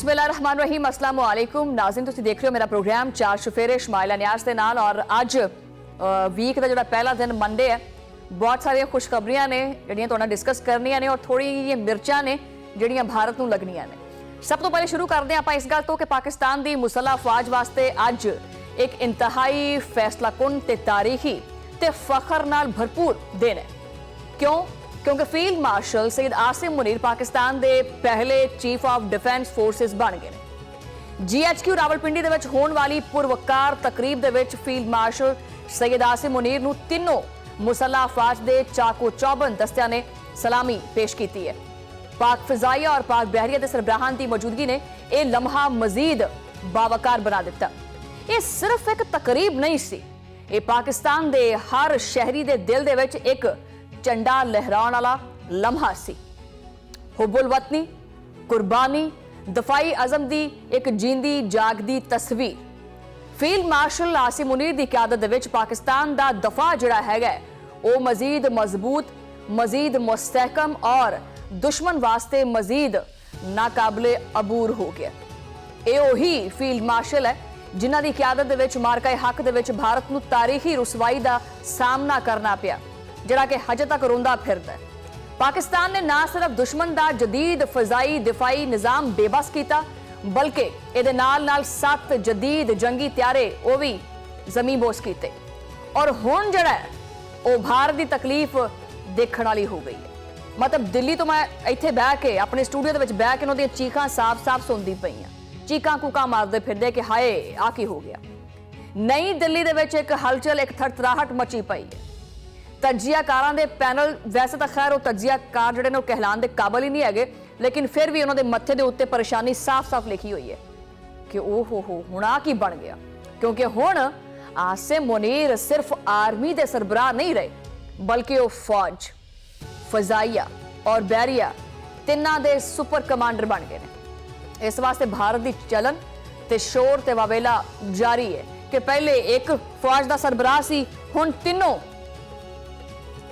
बिस्मिल्लाहिर्रहमानिर्रहीम अस्सलाम वालेकुम नाज़रीन, तुसीं देख रहे हो मेरा प्रोग्राम चार चुफेरे शमाइला नियाज़ दे नाल। और अज वीक का जो पहला दिन मंडे है, बहुत सारिया खुशखबरियां ने जिहड़ियां तुहाडे नाल डिस्कस करनियां ने और थोड़ी जी मिर्चां ने जिहड़ियां भारत नूं लगनियां ने। सब तो पहले शुरू करते हैं आपां इस गल तो कि पाकिस्तान दी मुसल्लह फौज वास्ते अज एक इंतहाई फैसलाकुन ते तारीखी ते फखर नाल भरपूर दिन है। क्यों? क्योंकि फील्ड मार्शल सैयद आसिम मुनीर पाकिस्तान के पहले चीफ ऑफ डिफेंस फोर्सेस बन गए। GHQ रावलपिंडी दे विच होने वाली पुरवकार तकरीब दे विच फील्ड मार्शल सैयद आसिम मुनीर नूं तीनों मुसल्लह अफवाज दे चाको चौबंद दस्तियां ने सलामी पेश की है। पाक फिजाइया और पाक बहरिया के सरबराहां की मौजूदगी ने यह लम्हा मजीद बावकार बना दिता। यह सिर्फ एक तकरीब नहीं सी, ये पाकिस्तान के हर शहरी के दिल दे विच एक झंडा लहराउण वाला लम्हा सी। हुब्बुल वतनी, कुर्बानी, दफाई अज़म दी एक जींदी जागदी तस्वीर। फील्ड मार्शल आसिम मुनीर की क्यादत दे विच पाकिस्तान का दफा जिहड़ा हैगा वो मजीद मजबूत, मजीद मुस्तहकम और दुश्मन वास्ते मजीद नाकाबिले अबूर हो गया। ये वही फील्ड मार्शल है जिन्हां दी क्यादत दे विच मार्का हक दे विच भारत नूं तारीखी रुसवाई का सामना करना पिया, जिहड़ा कि हजे तक रोंदा फिरदा है। पाकिस्तान ने ना सिर्फ दुश्मन का जदीद फजाई दिफाई निज़ाम बेबस किया, बल्कि इहदे नाल नाल 7 जदीद जंगी त्यारे वो भी जमीबोस किए। और हुण जिहड़ा है वो भारत की तकलीफ देखण वाली हो गई है। मतलब दिल्ली तो मैं इत्थे बह के अपने स्टूडियो दे विच बह के उन्हां दी चीखां साफ साफ सुनदी पई हां, चीखां कूकां मारदे फिरदे कि हाय आ की हो गया। नई दिल्ली दे विच एक हलचल, एक थरथराहट मची पई है। तजियाकारां दे पैनल, वैसे तो खैर वो तजियाकार जिहड़े ने कहलाण दे काबिल ही नहीं हैगे, लेकिन फिर भी उन्होंने मत्थे दे उत्ते परेशानी साफ साफ लिखी हुई है कि ओ हो हुण आ की बन गया। क्योंकि हुण आसिम मुनीर सिर्फ आर्मी दे सरबराह नहीं रहे, बल्कि वो फौज, फजाइया और बहरिया तिन्हां दे सुपर कमांडर बन गए ने। इस वास्ते भारत की चलन ते शोर ते वावेला जारी है कि पहले एक फौज का सरबराह सी, हुण तीनों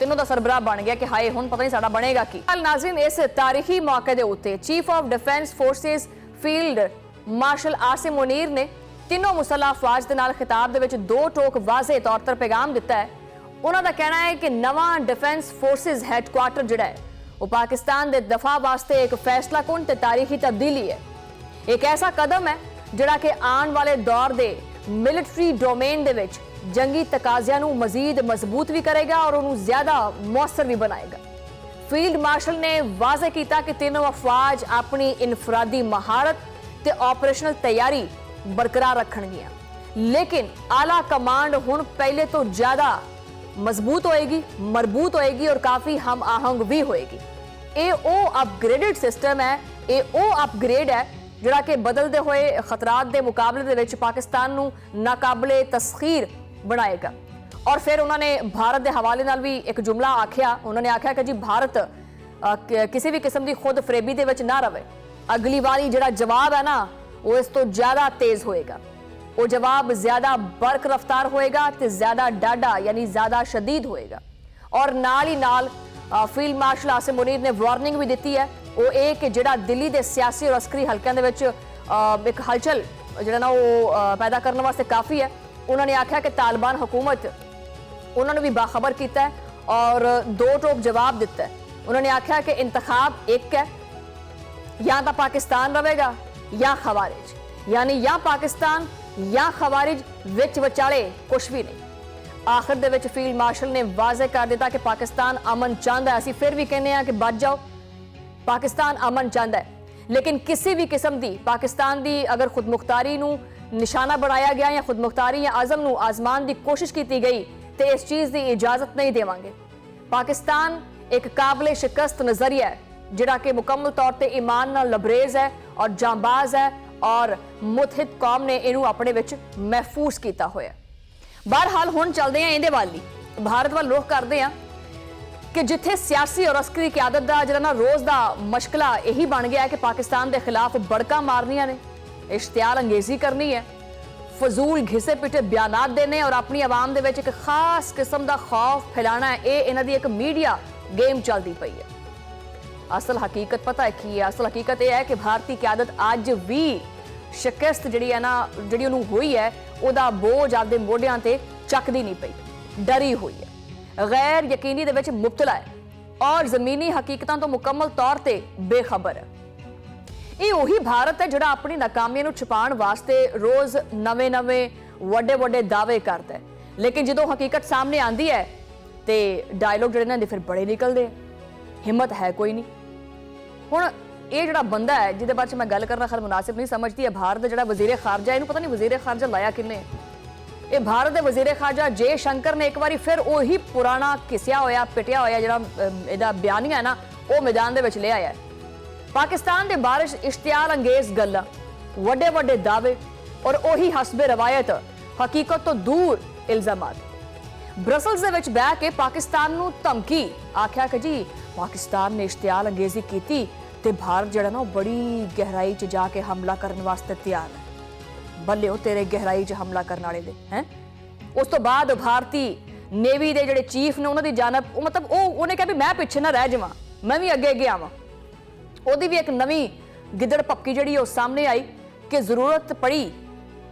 का सरबराह बन गया कि हाय हुण पता नहीं साडा बनेगा की। नाज़रीन, इस तारीखी मौके दे उत्ते chief of defence forces field marshal Asim Munir ने तीनों मुसल्लह अफवाज के नाल खिताब दे विच दो टोक वाज़े तौर पर पैगाम दिता है। उन्हों का कहना है कि नवां डिफेंस फोर्सेस हैडक्वार्टर जिहड़ा है वो पाकिस्तान के दफा वास्ते एक फैसलाकुन ते तारीखी तब्दीली है। एक ऐसा कदम है जिहड़ा कि आने वाले दौर के मिलिट्री डोमेन दे विच जंगी तकाज़ियां नूं मजीद मजबूत भी करेगा और उन्होंने ज्यादा मौसर भी बनाएगा। फील्ड मार्शल ने वाज़े किया कि तीनों अफवाज अपनी इनफरादी महारत ते ऑपरेशनल तैयारी बरकरार रखणगियां, लेकिन आला कमांड हुण पहले तो ज्यादा मजबूत होएगी, मरबूत होएगी और काफी हम आहंग भी होएगी। ये ओ अपग्रेडेड सिस्टम है, ये ओ अपग्रेड है जिहड़ा कि बदलते हुए खतरात के मुकाबले दे विच पाकिस्तान नूं नाकाबिले तस्खीर बनाएगा। और फिर उन्होंने भारत के हवाले नाल भी एक जुमला आख्या। उन्होंने आख्या कि जी भारत किसी भी किस्म की खुद फरेबी दे विच ना रहे। अगली वारी जिहड़ा जवाब है ना वो इस तो ज्यादा तेज होएगा, वो जवाब ज्यादा बरक रफ्तार होएगा ते ज्यादा डाडा यानी ज्यादा शदीद होएगा। और नाल ही नाल फील्ड मार्शल आसिम मुनीर ने वार्निंग भी दी है वो ये कि जिहड़ा दिल्ली के सियासी और अस्करी हलकों के विच एक हलचल जिहड़ा ना वो पैदा करने वास्ते काफ़ी है। उन्होंने आख्या कि तालिबान हुकूमत उन्होंने भी बाखबर किया है और दो टोक जवाब दिता है। उन्होंने आख्या कि इंतखाब एक है, या तो पाकिस्तान रहेगा या खवारिज, यानी या पाकिस्तान या खवारिज, विच विचाले कुछ भी नहीं। आखिर दे विच फील्ड मार्शल ने वाज़े कर दिता कि पाकिस्तान अमन चाहता है। असीं फिर भी कहने हैं कि बच जाओ, पाकिस्तान अमन चाहता है, लेकिन किसी भी किस्म की पाकिस्तान की अगर खुद मुख्तारी नूं निशाना बनाया गया या खुद मुख्तारी या आज़म नूं आजमान की कोशिश की गई तो इस चीज़ की इजाज़त नहीं देवांगे। पाकिस्तान एक काबिल शिकस्त नज़रिया है जिहड़ा कि मुकम्मल तौर पर ईमान नाल लबरेज है और जांबाज है और मुतहिद कौम ने इनू अपने विच महफूज किया होया। बहरहाल हुण चलदे हैं इहदे वाल ही भारत वाल रुख करदे हैं कि जिथे सियासी और अस्करी क्यादत का जिहड़ा ना रोज़ का मशकला यही बन गया है कि पाकिस्तान के खिलाफ बड़का मारनियां ने, इश्तियाल अंगेजी करनी है, फजूल घिसे पिटे बयानात देने और अपनी आवाम दे विच एक खास किस्म का खौफ फैलाना है। ये इन्हां दी एक मीडिया गेम चलती पई है। ਅਸਲ ਹਕੀਕਤ ਪਤਾ ਹੈ ਕੀ ਹੈ? ਅਸਲ ਹਕੀਕਤ ਇਹ ਹੈ ਕਿ ਭਾਰਤੀ ਕਿਆਦਤ ਅੱਜ ਵੀ ਸ਼ਿਕਸਤ ਜਿਹੜੀ ਹੈ ਨਾ, ਜਿਹੜੀ ਉਹਨੂੰ ਹੋਈ ਹੈ, ਉਹਦਾ ਬੋਝ ਆਪਦੇ ਮੋਢਿਆਂ ਤੇ ਚੱਕਦੀ ਨਹੀਂ ਪਈ, ਡਰੀ ਹੋਈ ਹੈ, ਗੈਰ ਯਕੀਨੀ ਦੇ ਵਿੱਚ ਮੁਬਤਲਾ ਹੈ ਔਰ ਜ਼ਮੀਨੀ ਹਕੀਕਤਾਂ ਤੋਂ ਮੁਕੰਮਲ ਤੌਰ ਤੇ ਬੇਖਬਰ ਹੈ। ਇਹ ਉਹੀ ਭਾਰਤ ਹੈ ਜਿਹੜਾ ਆਪਣੀ ਨਾਕਾਮੀਆਂ ਨੂੰ ਛੁਪਾਉਣ ਵਾਸਤੇ ਰੋਜ਼ ਨਵੇਂ-ਨਵੇਂ ਵੱਡੇ-ਵੱਡੇ ਦਾਅਵੇ ਕਰਦਾ ਹੈ, ਲੇਕਿਨ ਜਦੋਂ ਹਕੀਕਤ ਸਾਹਮਣੇ ਆਂਦੀ ਹੈ ਤੇ ਡਾਇਲੋਗ ਜਿਹੜੇ ਨੇ ਫਿਰ ਬੜੇ ਨਿਕਲਦੇ ਆ, ਹਿੰਮਤ ਹੈ ਕੋਈ ਨਹੀਂ। ਹੁਣ ਇਹ ਜਿਹੜਾ ਬੰਦਾ ਹੈ ਜਿਹਦੇ ਬਾਰੇ ਮੈਂ ਗੱਲ ਕਰਨਾ ਖੈਰ ਮੁਨਾਸਿਬ ਨਹੀਂ ਸਮਝਦੀ ਹੈ, ਭਾਰਤ ਦਾ ਜਿਹੜਾ ਵਜ਼ੀਰ ਖਾਰਜਾ, ਇਹਨੂੰ ਪਤਾ ਨਹੀਂ ਵਜ਼ੀਰ ਖਾਰਜਾ ਲਾਇਆ ਕਿੰਨੇ। ਇਹ ਭਾਰਤ ਦੇ ਵਜ਼ੀਰ ਖਾਰਜਾ ਜੇ ਸ਼ੰਕਰ ਨੇ ਇੱਕ ਵਾਰੀ ਫਿਰ ਉਹੀ ਪੁਰਾਣਾ ਘਿਸਿਆ ਹੋਇਆ ਪਿਟਿਆ ਹੋਇਆ ਜਿਹੜਾ ਇਹਦਾ ਬਿਆਨੀਆ ਹੈ ਨਾ, ਉਹ ਮੈਦਾਨ ਦੇ ਵਿੱਚ ਲੈ ਆਇਆ। ਪਾਕਿਸਤਾਨ ਦੇ ਬਾਰਿਸ਼ ਇਸ਼ਤਿਆਲ ਅੰਗੇਜ਼ ਗੱਲਾਂ, ਵੱਡੇ ਵੱਡੇ ਦਾਅਵੇ ਔਰ ਉਹੀ ਹਸਬੇ ਰਵਾਇਤ ਹਕੀਕਤ ਤੋਂ ਦੂਰ ਇਲਜ਼ਾਮਾਤ। ਬ੍ਰਸਲਸ ਦੇ ਵਿੱਚ ਬਹਿ ਕੇ ਪਾਕਿਸਤਾਨ ਨੂੰ ਧਮਕੀ, ਆਖਿਆ ਕਿ ਜੀ ਪਾਕਿਸਤਾਨ ਨੇ ਇਸ਼ਤਿਆਲ ਅੰਗੇਜ਼ੀ ਕੀਤੀ ਤੇ ਭਾਰਤ ਜਿਹੜਾ ਨਾ ਉਹ ਬੜੀ ਗਹਿਰਾਈ 'ਚ ਜਾ ਕੇ ਹਮਲਾ ਕਰਨ ਵਾਸਤੇ ਤਿਆਰ ਹੈ। ਬੱਲੇ ਉਹ ਤੇਰੇ ਗਹਿਰਾਈ 'ਚ ਹਮਲਾ ਕਰਨ ਵਾਲੇ ਦੇ ਹੈ। ਉਸ ਤੋਂ ਬਾਅਦ ਭਾਰਤੀ ਨੇਵੀ ਦੇ ਜਿਹੜੇ ਚੀਫ ਨੇ ਉਹਨਾਂ ਦੀ ਜਾਨਬ ਉਹਨੇ ਕਿਹਾ ਵੀ ਮੈਂ ਪਿੱਛੇ ਨਾ ਰਹਿ ਜਾਵਾਂ, ਮੈਂ ਵੀ ਅੱਗੇ ਆਵਾਂ। ਉਹਦੀ ਵੀ ਇੱਕ ਨਵੀਂ ਗਿੱਦੜ ਪੱਕੀ ਜਿਹੜੀ ਉਹ ਸਾਹਮਣੇ ਆਈ ਕਿ ਜ਼ਰੂਰਤ ਪੜੀ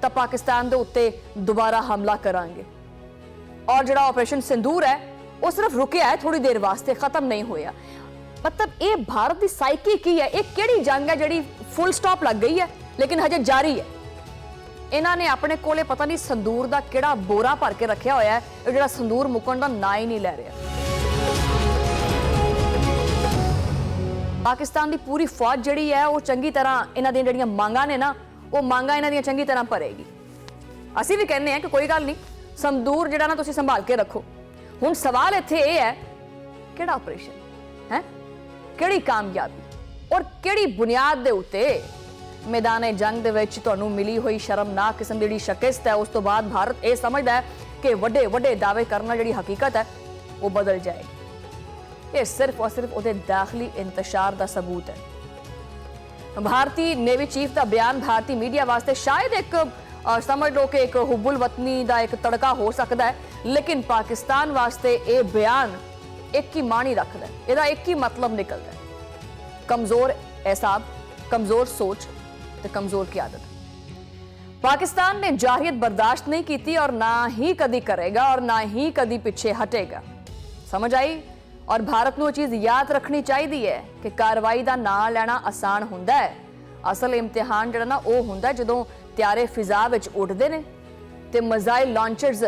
ਤਾਂ ਪਾਕਿਸਤਾਨ ਦੇ ਉੱਤੇ ਦੁਬਾਰਾ ਹਮਲਾ ਕਰਾਂਗੇ। ਔਰ ਜਿਹੜਾ ਆਪਰੇਸ਼ਨ ਸਿੰਦੂਰ ਹੈ ਉਹ ਸਿਰਫ ਰੁਕਿਆ ਹੈ ਥੋੜੀ ਦੇਰ ਵਾਸਤੇ, ਖਤਮ ਨਹੀਂ ਹੋਇਆ। ਮਤਲਬ ਇਹ ਭਾਰਤ ਦੀ ਸਾਈਕੀ ਕੀ ਹੈ? ਇਹ ਕਿਹੜੀ ਜੰਗ ਹੈ ਜਿਹੜੀ ਫੁੱਲ ਸਟਾਪ ਲੱਗ ਗਈ ਹੈ ਲੇਕਿਨ ਹਜੇ ਜਾਰੀ ਹੈ? ਇਹਨਾਂ ਨੇ ਆਪਣੇ ਕੋਲੇ ਪਤਾ ਨਹੀਂ ਸੰਦੂਰ ਦਾ ਕਿਹੜਾ ਬੋਰਾ ਭਰ ਕੇ ਰੱਖਿਆ ਹੋਇਆ ਹੈ, ਇਹ ਜਿਹੜਾ ਸੰਦੂਰ ਮੁੱਕਣ ਦਾ ਨਾਂ ਹੀ ਨਹੀਂ ਲੈ ਰਿਹਾ। ਪਾਕਿਸਤਾਨ ਦੀ ਪੂਰੀ ਫੌਜ ਜਿਹੜੀ ਹੈ ਉਹ ਚੰਗੀ ਤਰ੍ਹਾਂ ਇਹਨਾਂ ਦੀਆਂ ਜਿਹੜੀਆਂ ਮੰਗਾਂ ਨੇ ਨਾ, ਉਹ ਮੰਗਾਂ ਇਹਨਾਂ ਦੀਆਂ ਚੰਗੀ ਤਰ੍ਹਾਂ ਭਰੇਗੀ। ਅਸੀਂ ਵੀ ਕਹਿੰਦੇ ਹਾਂ ਕਿ ਕੋਈ ਗੱਲ ਨਹੀਂ, ਸੰਦੂਰ ਜਿਹੜਾ ਨਾ ਤੁਸੀਂ ਸੰਭਾਲ ਕੇ ਰੱਖੋ। ਹੁਣ ਸਵਾਲ ਇੱਥੇ ਇਹ ਹੈ, ਕਿਹੜਾ ਆਪਰੇਸ਼ਨ ਹੈ, ਕਿਹੜੀ ਕਾਮਯਾਬੀ ਔਰ ਕਿਹੜੀ ਬੁਨਿਆਦ ਦੇ ਉੱਤੇ ਮੈਦਾਨੇ ਜੰਗ ਦੇ ਵਿੱਚ ਤੁਹਾਨੂੰ ਮਿਲੀ ਹੋਈ ਸ਼ਰਮਨਾਕ ਕਿਸਮ ਦੀ ਜਿਹੜੀ ਸ਼ਿਕਸਤ ਹੈ, ਉਸ ਤੋਂ ਬਾਅਦ ਭਾਰਤ ਇਹ ਸਮਝਦਾ ਹੈ ਕਿ ਵੱਡੇ ਵੱਡੇ ਦਾਅਵੇ ਕਰਨਾ ਜਿਹੜੀ ਹਕੀਕਤ ਹੈ ਉਹ ਬਦਲ ਜਾਏਗੀ। ਇਹ ਸਿਰਫ ਔਰ ਸਿਰਫ ਉਹਦੇ ਦਾਖਲੀ ਇੰਤਸ਼ਾਰ ਦਾ ਸਬੂਤ ਹੈ। ਭਾਰਤੀ ਨੇਵੀ ਚੀਫ ਦਾ ਬਿਆਨ ਭਾਰਤੀ ਮੀਡੀਆ ਵਾਸਤੇ ਸ਼ਾਇਦ ਇੱਕ ਸਮਝ ਲਓ ਕਿ ਇੱਕ ਹੁਬੁਲ ਵਤਨੀ ਦਾ ਇੱਕ ਤੜਕਾ ਹੋ ਸਕਦਾ ਹੈ, ਲੇਕਿਨ ਪਾਕਿਸਤਾਨ ਵਾਸਤੇ ਇਹ ਬਿਆਨ ਇੱਕ ਹੀ ਮਾਣੀ ਰੱਖਦਾ ਹੈ, ਇਹਦਾ ਇੱਕ ਹੀ ਮਤਲਬ ਨਿਕਲਦਾ ਹੈ, ਕਮਜ਼ੋਰ ਐਸਾਬ, ਕਮਜ਼ੋਰ ਸੋਚ ਤੇ ਕਮਜ਼ੋਰ ਕਿਆਦਤ। ਪਾਕਿस्तान ने जाहियत बर्दाश्त नहीं की और ना ही कदी करेगा और ना ही कदी पिछे हटेगा। समझ आई? और भारत को चीज याद रखनी चाहिए है कि कार्रवाई का ना लेना आसान हुंदा है, असल इम्तिहान जिहड़ा ना वो हुंदा जदों त्यारे फिजा विच उड़दे ने ते मिसाइल लॉन्चर्स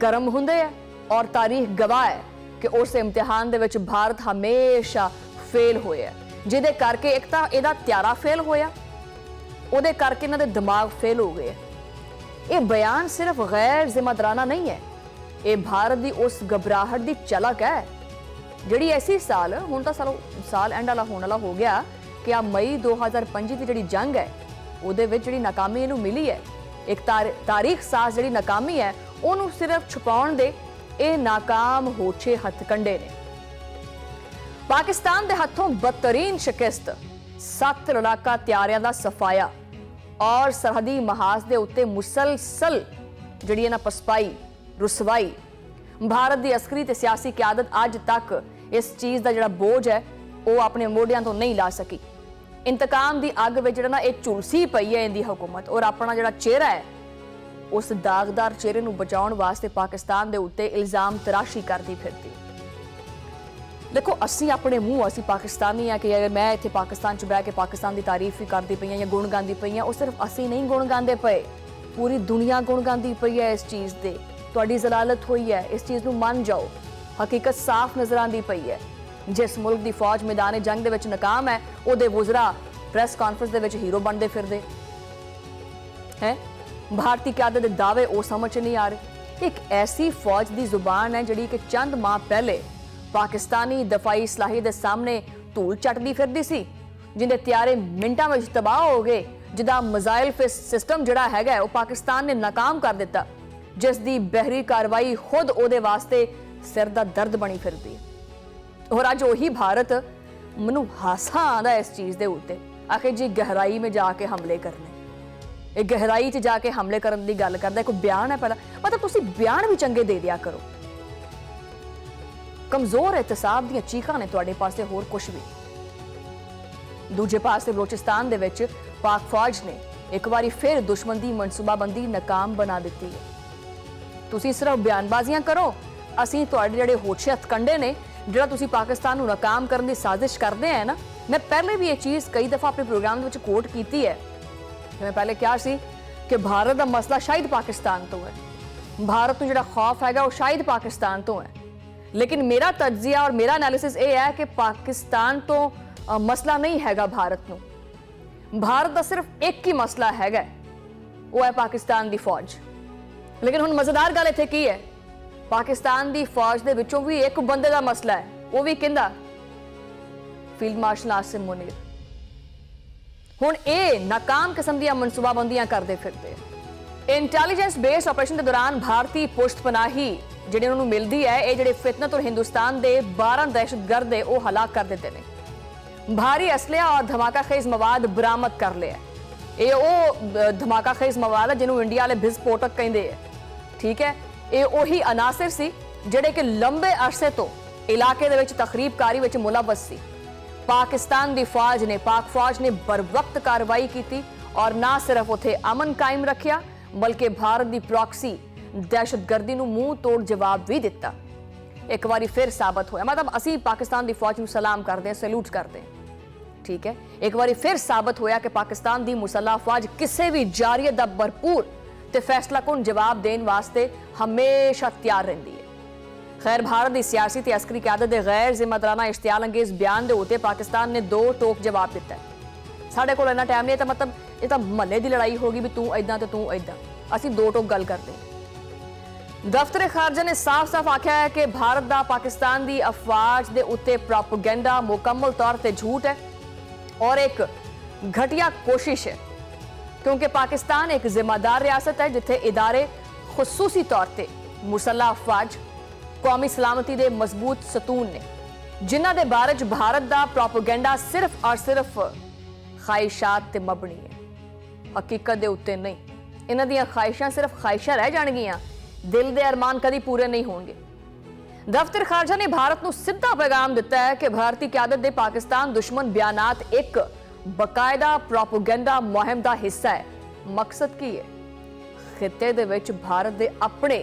गर्म हुंदे है और तारीख गवाह है कि उस इम्तिहान दे विच भारत हमेशा फेल होया, जिहदे करके एक तां इहदा त्यारा फेल होया, ਉਹਦੇ ਕਰਕੇ ਇਹਨਾਂ ਦੇ ਦਿਮਾਗ ਫੇਲ ਹੋ ਗਏ। ਇਹ ਬਿਆਨ ਸਿਰਫ ਗੈਰ ਜ਼ਿੰਮੇਦਾਰਾਨਾ ਨਹੀਂ ਹੈ, ਇਹ ਭਾਰਤ ਦੀ ਉਸ ਘਬਰਾਹਟ ਦੀ ਝਲਕ ਹੈ ਜਿਹੜੀ ਐਸੀ ਸਾਲ, ਹੁਣ ਤਾਂ ਸਾਲ ਐਂਡ ਵਾਲਾ ਹੋਣ ਵਾਲਾ ਹੋ ਗਿਆ ਕਿ ਆ ਮਈ 2025 ਦੀ ਜਿਹੜੀ ਜੰਗ ਹੈ ਉਹਦੇ ਵਿੱਚ ਜਿਹੜੀ ਨਾਕਾਮੀ ਇਹਨੂੰ ਮਿਲੀ ਹੈ, ਇੱਕ ਤਾਰੀਖ ਸਾਜ਼ ਜਿਹੜੀ ਨਾਕਾਮੀ ਹੈ ਉਹਨੂੰ ਸਿਰਫ ਛੁਪਾਉਣ ਦੇ ਇਹ ਨਾਕਾਮ ਹੋਛੇ ਹੱਥਕੰਡੇ ਨੇ। ਪਾਕਿਸਤਾਨ ਦੇ ਹੱਥੋਂ ਬਦਤਰੀਨ ਸ਼ਿਕਸਤ, 7 ਲੜਾਕਾ ਤਿਆਰਿਆਂ ਦਾ ਸਫਾਇਆ और सरहदी महाज के उत्ते मुसलसल जिहड़ी ना पसपाई रुसवाई। भारत की अस्करी ते सियासी क्यादत अज तक इस चीज़ का जिहड़ा बोझ है वो अपने मोढियां तो नहीं ला सकी। इंतकाम की अग में जिहड़ा ना ये झुलसी पई है इनकी हुकूमत और अपना जिहड़ा चेहरा है उस दागदार चेहरे नूं बचाउण वास्ते पाकिस्तान के उत्ते इल्जाम तराशी करती फिरती। देखो असी अपने मूँह असी पाकिस्तानी है कि अगर मैं इत्थे पाकिस्तान च बह के पाकिस्तान की तारीफ भी करती पई या गुण गांदी पई वो सिर्फ असी नहीं गुण गांदे पे, पूरी दुनिया गुण गांदी पई है इस चीज़ दे। तुहाडी जलालत हुई है, इस चीज़ नूं मान जाओ, हकीकत साफ नजर आती पई है। जिस मुल्क की फौज मैदान जंग दे विच नाकाम है उहदे वुज़रा प्रेस कॉन्फ्रेंस दे विच हीरो बनते फिरदे हैं। भारतीय क्यादत दे दावे वो समझ नहीं आ रहे। एक ऐसी फौज की जुबान है जिहड़ी कि चंद माह पहले पाकिस्तानी दफाई सलाहियत के सामने धूल चटदी फिरदी सी, जिन्हें त्यारे मिनटां विच तबाह हो गए, जिदा मिसाइल सिस्टम जिहड़ा हैगा वो पाकिस्तान ने नाकाम कर दिता, जिस दी बहरी कार्रवाई खुद उहदे वास्ते सिर दा दर्द बनी फिरदी है। और अज उही भारत मैनूं हासा आंदा इस चीज़ दे उत्ते, आखिर जी गहराई में जाके हमले करने, ये गहराई च जाके हमले करने की गल करदा। कोई बयान है पहला, मतलब तुसीं बयान भी चंगे दे दिया करो। कमजोर एहतसाब दी चीखां ने तुहाडे पासे होर कुछ भी। ਦੂਜੇ ਪਾਸੇ ਬਲੋਚਿਸਤਾਨ ਦੇ ਵਿੱਚ ਪਾਕ ਫੌਜ ਨੇ ਇੱਕ ਵਾਰੀ ਫਿਰ ਦੁਸ਼ਮਣ ਦੀ ਮਨਸੂਬਾਬੰਦੀ ਨਾਕਾਮ ਬਣਾ ਦਿੱਤੀ ਹੈ। ਤੁਸੀਂ ਸਿਰਫ ਬਿਆਨਬਾਜ਼ੀਆਂ ਕਰੋ, ਅਸੀਂ ਤੁਹਾਡੇ ਜਿਹੜੇ ਹੋਛੇ ਹੱਥਕੰਡੇ ਨੇ ਜਿਹੜਾ ਤੁਸੀਂ ਪਾਕਿਸਤਾਨ ਨੂੰ ਨਾਕਾਮ ਕਰਨ ਦੀ ਸਾਜ਼ਿਸ਼ ਕਰਦੇ ਆ ਨਾ, ਮੈਂ ਪਹਿਲੇ ਵੀ ਇਹ ਚੀਜ਼ ਕਈ ਦਫਾ ਆਪਣੇ ਪ੍ਰੋਗਰਾਮ ਦੇ ਵਿੱਚ ਕੋਟ ਕੀਤੀ ਹੈ। ਮੈਂ ਪਹਿਲੇ ਕਿਹਾ ਸੀ ਕਿ ਭਾਰਤ ਦਾ ਮਸਲਾ ਸ਼ਾਇਦ ਪਾਕਿਸਤਾਨ ਤੋਂ ਹੈ, ਭਾਰਤ ਨੂੰ ਜਿਹੜਾ ਖੌਫ ਹੈਗਾ ਉਹ ਸ਼ਾਇਦ ਪਾਕਿਸਤਾਨ ਤੋਂ ਹੈ, ਲੇਕਿਨ ਮੇਰਾ ਤਜਜ਼ੀਆ ਔਰ ਮੇਰਾ ਐਨਾਲਿਸਿਸ ਇਹ ਹੈ ਕਿ ਪਾਕਿਸਤਾਨ ਤੋਂ ਮਸਲਾ ਨਹੀਂ ਹੈਗਾ ਭਾਰਤ ਨੂੰ। ਭਾਰਤ ਦਾ ਸਿਰਫ ਇੱਕ ਹੀ ਮਸਲਾ ਹੈਗਾ, ਉਹ ਹੈ ਪਾਕਿਸਤਾਨ ਦੀ ਫੌਜ। ਲੇਕਿਨ ਹੁਣ ਮਜ਼ੇਦਾਰ ਗੱਲ ਇੱਥੇ ਕੀ ਹੈ, ਪਾਕਿਸਤਾਨ ਦੀ ਫੌਜ ਦੇ ਵਿੱਚੋਂ ਵੀ ਇੱਕ ਬੰਦੇ ਦਾ ਮਸਲਾ ਹੈ, ਉਹ ਵੀ ਕਹਿੰਦਾ ਫੀਲਡ ਮਾਰਸ਼ਲ ਆਸਿਮ ਮੁਨੀਰ। ਹੁਣ ਇਹ ਨਾਕਾਮ ਕਿਸਮ ਦੀਆਂ ਮਨਸੂਬਾਬੰਦੀਆਂ ਕਰਦੇ ਫਿਰਦੇ। ਇੰਟੈਲੀਜੈਂਸ ਬੇਸਡ ਆਪਰੇਸ਼ਨ ਦੇ ਦੌਰਾਨ ਭਾਰਤੀ ਪੁਸ਼ਤਪਨਾਹੀ ਜਿਹੜੇ ਉਹਨਾਂ ਨੂੰ ਮਿਲਦੀ ਹੈ, ਇਹ ਜਿਹੜੇ ਫਿਤਨਤ ਔਰ ਹਿੰਦੁਸਤਾਨ ਦੇ 12 ਦਹਿਸ਼ਤਗਰਦ ਦੇ ਉਹ ਹਲਾਕ ਕਰ ਦਿੱਤੇ ਨੇ। भारी असलिया और धमाका खेज मवाद बरामद कर लिया। ये वो धमाका खेज मवाद है जिन्होंने इंडिया वाले विस्फोटक कहते हैं। ठीक है, ये वही अनासिर सी जिहड़े कि लंबे अरसे तो इलाके दे विच तखरीबकारी विच मुलव्वस सी। पाकिस्तान दी फौज ने पाक फौज ने बर वक्त कार्रवाई की और ना सिर्फ उत्थे अमन कायम रखिया बल्कि भारत दी प्रॉक्सी दहशतगर्दी नूं मूंह तोड़ जवाब भी दिता। एक बारी फिर साबित होया, मतलब असी पाकिस्तान दी फौज नूं सलाम करते हैं, सैल्यूट करते हैं। ठीक है, एक बारी फिर साबित होया कि पाकिस्तान दी मुसल्लह फौज किसी भी जारियत दा भरपूर ते फैसलाकुन जवाब देने वास्ते हमेशा तैयार रहिंदी है। खैर, भारत की सियासी ते अस्करी क्यादत के गैर जिम्मेदाराना इश्तियाल अंगेज बयान के उत्ते पाकिस्तान ने दो टोक जवाब दिता है। साढ़े कोल इन्ना टाइम नहीं, तो मतलब ये तो महल्ले की लड़ाई होगी भी तू इदां ते तू इदां, असी दो टोक गल करते हैं। दफ्तर खारजा ने साफ साफ आख्या है कि भारत का पाकिस्तान की अफवाज के उत्ते प्रोपेगेंडा मुकम्मल तौर पर झूठ है और एक घटिया कोशिश है, क्योंकि पाकिस्तान एक जिम्मेदार रियासत है जिथे इदारे खुसूसी तौर पर मुसल्ह अफवाज कौमी सलामती के मजबूत सतून ने, जिन्हां दे बारे च भारत का प्रोपेगेंडा सिर्फ और सिर्फ ख्वाहिशात ते मबनी है, हकीकत के उत्ते नहीं। इन्हां दीयां ख्वाहिशां सिर्फ ख्वाहिशां रह जाणगियां, दिल दे अरमान कदी पूरे नहीं होंगे। दफ्तर खारजा ने भारत को सीधा पैगाम दिता है कि भारतीय क्यादत दे पाकिस्तान दुश्मन बयानात एक बकायदा प्रोपेगेंडा मुहिम का हिस्सा है। मकसद की है, खिते दे विच भारत दे अपने